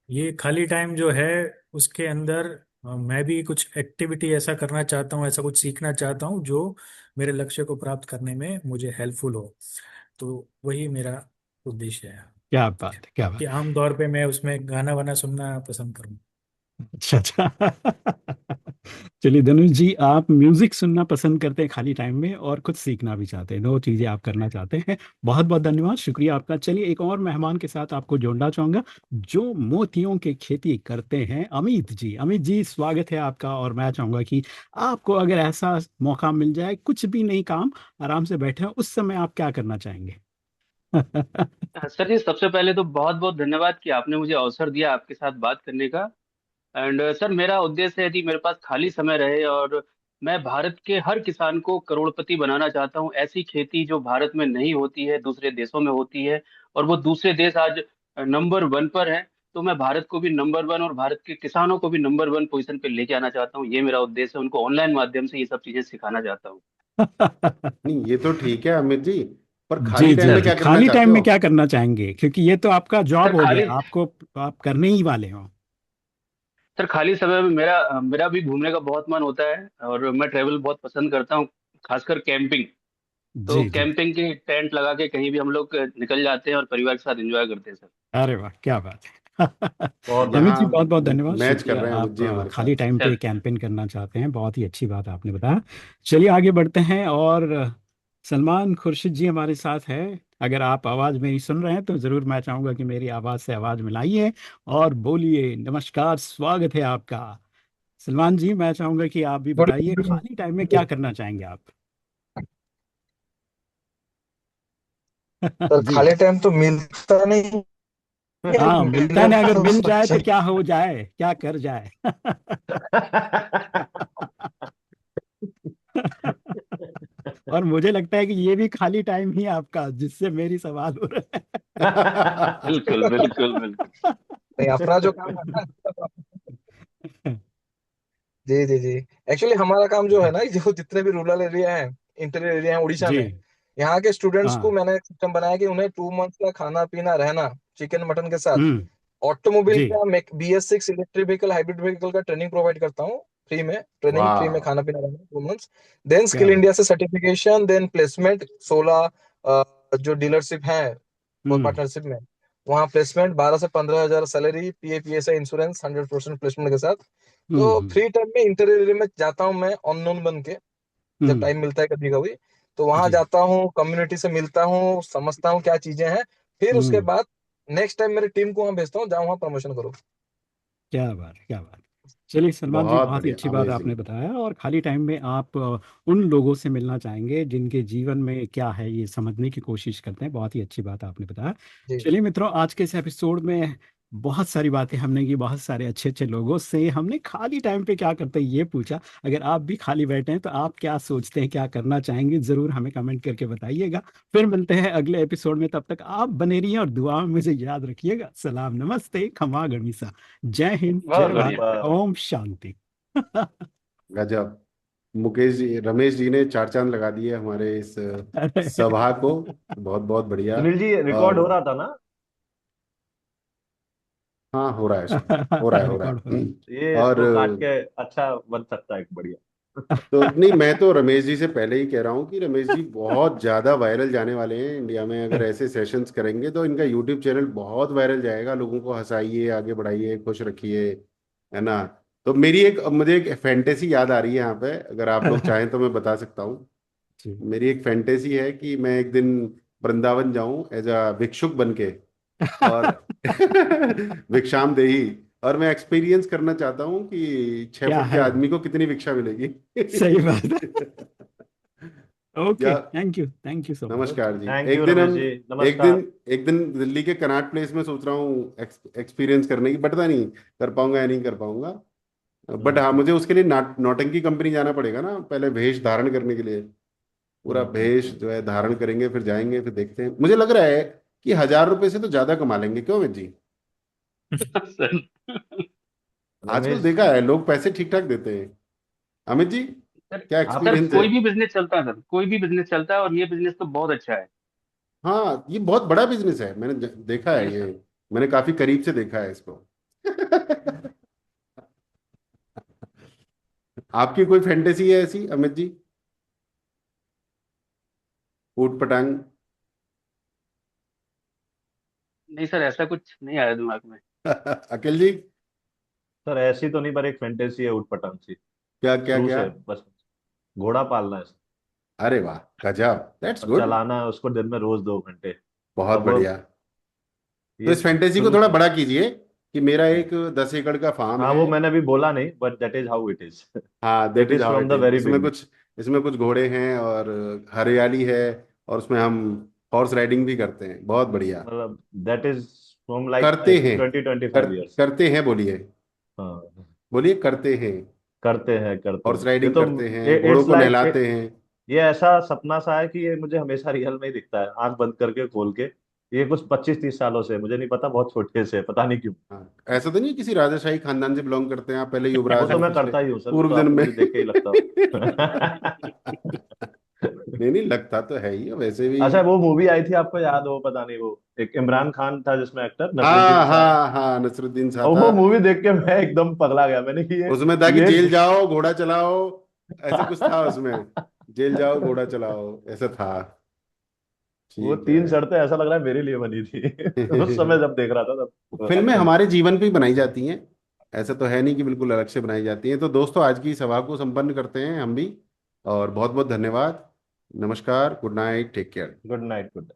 ये खाली टाइम जो है उसके अंदर मैं भी कुछ एक्टिविटी ऐसा करना चाहता हूँ, ऐसा कुछ सीखना चाहता हूँ जो मेरे लक्ष्य को प्राप्त करने में मुझे हेल्पफुल हो। तो वही मेरा उद्देश्य है।
क्या बात है, क्या
कि
बात।
आमतौर पे मैं उसमें गाना वाना सुनना पसंद करूँ।
अच्छा, अच्छा। चलिए धनुष जी, आप म्यूजिक सुनना पसंद करते हैं खाली टाइम में और कुछ सीखना भी चाहते हैं, दो चीजें आप करना चाहते हैं। बहुत बहुत धन्यवाद, शुक्रिया आपका। चलिए एक और मेहमान के साथ आपको जोड़ना चाहूंगा जो मोतियों की खेती करते हैं, अमित जी। अमित जी, स्वागत है आपका। और मैं चाहूंगा कि आपको अगर ऐसा मौका मिल जाए, कुछ भी नहीं काम, आराम से बैठे हैं, उस समय आप क्या करना चाहेंगे?
सर जी, सबसे पहले तो बहुत बहुत धन्यवाद कि आपने मुझे अवसर दिया आपके साथ बात करने का। एंड सर, मेरा उद्देश्य है कि मेरे पास खाली समय रहे और मैं भारत के हर किसान को करोड़पति बनाना चाहता हूँ। ऐसी खेती जो भारत में नहीं होती है, दूसरे देशों में होती है, और वो दूसरे देश आज नंबर वन पर है। तो मैं भारत को भी नंबर वन और भारत के किसानों को भी नंबर वन पोजीशन पे लेके आना चाहता हूँ। ये मेरा उद्देश्य है, उनको ऑनलाइन माध्यम से ये सब चीजें सिखाना चाहता हूँ।
नहीं, ये तो ठीक है अमित जी, पर खाली
जी
टाइम
जी
में
सर
जी,
क्या करना
खाली
चाहते
टाइम
हो?
में क्या करना चाहेंगे, क्योंकि ये तो आपका
सर
जॉब हो गया,
खाली
आपको आप करने ही वाले हो।
सर खाली समय में मेरा मेरा भी घूमने का बहुत मन होता है और मैं ट्रेवल बहुत पसंद करता हूँ, खासकर कैंपिंग। तो
जी जी।
कैंपिंग के टेंट लगा के कहीं भी हम लोग निकल जाते हैं और परिवार के साथ एंजॉय करते हैं सर।
अरे वाह, क्या बात है।
बहुत
अमित
बढ़िया।
जी,
यहाँ
बहुत बहुत धन्यवाद,
मैच कर
शुक्रिया।
रहे हैं अमित
आप
जी हमारे
खाली
साथ।
टाइम पे
चल
कैंपेन करना चाहते हैं, बहुत ही अच्छी बात आपने बताया। चलिए आगे बढ़ते हैं। और सलमान खुर्शीद जी हमारे साथ है। अगर आप आवाज़ मेरी सुन रहे हैं तो ज़रूर मैं चाहूँगा कि मेरी आवाज़ से आवाज़ मिलाइए और बोलिए। नमस्कार, स्वागत है आपका। सलमान जी, मैं चाहूँगा कि आप भी
गुड
बताइए,
इवनिंग।
खाली टाइम में क्या करना चाहेंगे आप?
सर
जी।
खाली टाइम तो मिलता नहीं है,
हाँ, मिलता
मिलने
नहीं, अगर
को
मिल जाए
सोचा।
तो क्या हो जाए, क्या कर जाए। और मुझे लगता है कि ये भी खाली टाइम ही आपका, जिससे मेरी सवाल हो रहा
बिल्कुल बिल्कुल बिल्कुल।
नहीं, अपना जो काम है ना।
है।
जी जी जी। एक्चुअली हमारा काम जो है ना, जो जितने भी रूरल एरिया है, इंटीरियर एरिया है उड़ीसा
जी।
में, यहाँ के स्टूडेंट्स को
हाँ।
मैंने एक सिस्टम बनाया कि उन्हें 2 मंथ्स का खाना पीना रहना चिकन मटन के साथ,
हम्म।
ऑटोमोबाइल
जी।
का BS6 electric vehicle hybrid vehicle का ट्रेनिंग प्रोवाइड करता हूँ। फ्री में ट्रेनिंग, फ्री में
वाह,
खाना पीना रहना 2 मंथ्स। देन
क्या
स्किल
बात।
इंडिया से सर्टिफिकेशन, देन प्लेसमेंट 16 जो डीलरशिप है
हम्म।
पार्टनरशिप में, वहाँ प्लेसमेंट 12 से 15 हजार salary, PF PSI insurance 100% placement के साथ। तो
हम्म।
फ्री टाइम में इंटीरियर एरिया में जाता हूँ मैं अननोन बन के, जब
हम्म।
टाइम मिलता है कभी कभी, तो वहां
जी।
जाता हूँ, कम्युनिटी से मिलता हूँ, समझता हूँ क्या चीजें हैं। फिर उसके
हम्म।
बाद नेक्स्ट टाइम मेरी टीम को वहां भेजता हूँ, जाओ वहां प्रमोशन करो।
क्या बात, क्या बात। चलिए सलमान जी,
बहुत
बहुत ही
बढ़िया,
अच्छी बात आपने
अमेजिंग।
बताया। और खाली टाइम में आप उन लोगों से मिलना चाहेंगे जिनके जीवन में क्या है, ये समझने की कोशिश करते हैं, बहुत ही अच्छी बात आपने बताया।
जी
चलिए मित्रों, आज के इस एपिसोड में बहुत सारी बातें हमने की, बहुत सारे अच्छे अच्छे लोगों से हमने खाली टाइम पे क्या करते हैं ये पूछा। अगर आप भी खाली बैठे हैं तो आप क्या सोचते हैं, क्या करना चाहेंगे, ज़रूर हमें कमेंट करके बताइएगा। फिर मिलते हैं अगले एपिसोड में, तब तक आप बने रहिए और दुआ में मुझे याद रखिएगा। सलाम, नमस्ते, खमा गणिसा, जय हिंद,
बहुत
जय भारत,
बढ़िया।
सुपर।
ओम शांति।
गजब। मुकेश जी, रमेश जी ने चार चांद लगा दिए हमारे इस
अरे।
सभा को। बहुत बहुत बढ़िया।
सुनील जी, रिकॉर्ड
और
हो रहा था ना?
हाँ, हो रहा है शायद, हो रहा है, हो रहा
रिकॉर्ड हो
है।
तो ये
और
इसको काट के अच्छा बन सकता है, एक बढ़िया।
तो नहीं, मैं तो रमेश जी से पहले ही कह रहा हूँ कि रमेश जी बहुत ज्यादा वायरल जाने वाले हैं इंडिया में। अगर
रहा
ऐसे सेशंस करेंगे तो इनका यूट्यूब चैनल बहुत वायरल जाएगा। लोगों को हंसाइए, आगे बढ़ाइए, खुश रखिए, है ना। तो मुझे एक फैंटेसी याद आ रही है यहाँ पे, अगर आप लोग चाहें तो मैं बता सकता हूँ।
जी।
मेरी एक फैंटेसी है कि मैं एक दिन वृंदावन जाऊं एज अ भिक्षुक बन के, और भिक्षाम देही, और मैं एक्सपीरियंस करना चाहता हूँ कि छह
क्या
फुट के
है,
आदमी को कितनी भिक्षा मिलेगी।
सही बात है। ओके,
या
thank you so much.
Okay.
नमस्कार जी।
थैंक
एक
यू
दिन
रमेश
हम
जी,
एक दिन
नमस्कार।
एक दिन दिल्ली के कनॉट प्लेस में सोच रहा हूँ एक्सपीरियंस करने की, पता नहीं कर पाऊंगा या नहीं कर पाऊंगा। बट हाँ,
हम्म
मुझे उसके लिए नौटंकी कंपनी जाना पड़ेगा ना, पहले भेष धारण करने के लिए। पूरा भेष जो है धारण करेंगे, फिर जाएंगे, फिर देखते हैं। मुझे लग रहा है कि 1,000 रुपए से तो ज्यादा कमा लेंगे, क्यों अमित जी?
सर
आजकल
रमेश।
देखा है लोग पैसे ठीक ठाक देते हैं। अमित जी,
सर
क्या
आप
सर,
एक्सपीरियंस है?
कोई भी बिजनेस चलता है सर, कोई भी बिजनेस चलता है और ये बिजनेस तो बहुत अच्छा है।
हाँ, ये बहुत बड़ा बिजनेस है, मैंने देखा है
यस
ये।
सर।
मैंने काफी करीब से देखा है इसको। आपकी कोई फैंटेसी है ऐसी अमित जी? ऊट पटांग।
नहीं सर, ऐसा कुछ नहीं आया दिमाग में।
अकिल जी।
सर, ऐसी तो नहीं, पर एक फैंटेसी है उठ पटांग सी।
क्या क्या
शुरू
क्या?
से बस घोड़ा पालना है
अरे वाह, गजब, दैट्स
और
गुड।
चलाना है उसको दिन में रोज 2 घंटे।
बहुत
अब वो
बढ़िया। तो
ये
इस फैंटेसी को
शुरू
थोड़ा
से।
बड़ा कीजिए कि मेरा
हम्म।
एक 10 एकड़ का फार्म
हाँ
है।
वो मैंने अभी बोला नहीं, but that is how it is.
हाँ, that
it
is
is
how
from
it
the
is.
Very
इसमें
बिगनिंग।
कुछ, इसमें कुछ घोड़े हैं और हरियाली है, और उसमें हम हॉर्स राइडिंग भी करते हैं। बहुत बढ़िया।
मतलब दैट इज फ्रॉम लाइक
करते
आई
हैं।
Think 20-25 years।
करते हैं, बोलिए।
हाँ
बोलिए, करते हैं।
करते
हॉर्स
हैं ये
राइडिंग
तो।
करते हैं, घोड़ों
इट्स
को
लाइक
नहलाते हैं।
ये ऐसा सपना सा है कि ये मुझे हमेशा रियल में ही दिखता है, आंख बंद करके खोल के। ये कुछ 25-30 सालों से, मुझे नहीं पता, बहुत छोटे से, पता नहीं क्यों।
हाँ, ऐसा तो नहीं किसी राजाशाही खानदान से बिलोंग करते हैं आप? पहले
वो
युवराज
तो
थे
मैं
पिछले
करता ही हूँ सर, वो तो
पूर्व जन्म
आपको
में।
मुझे देख के ही लगता हो।
नहीं नहीं, लगता तो है ही है वैसे भी।
अच्छा वो मूवी आई थी, आपको याद हो पता नहीं, वो एक इमरान खान था जिसमें एक्टर नसरुद्दीन
हाँ
शाह।
हाँ हाँ, नसरुद्दीन शाह
और
था।
वो मूवी देख के मैं एकदम पगला गया, मैंने कि
उसमें था कि
ये
जेल जाओ घोड़ा चलाओ, ऐसा कुछ था उसमें। जेल जाओ घोड़ा चलाओ, ऐसा था।
वो
ठीक है।
3 शर्तें ऐसा लग रहा है मेरे लिए बनी थी। उस समय जब देख रहा था तब
फिल्में
एक्शन।
हमारे जीवन पे ही बनाई जाती हैं। ऐसा तो है नहीं कि बिल्कुल अलग से बनाई जाती हैं। तो दोस्तों, आज की सभा को संपन्न करते हैं हम भी। और बहुत बहुत धन्यवाद। नमस्कार, good night, take care.
Good night, good.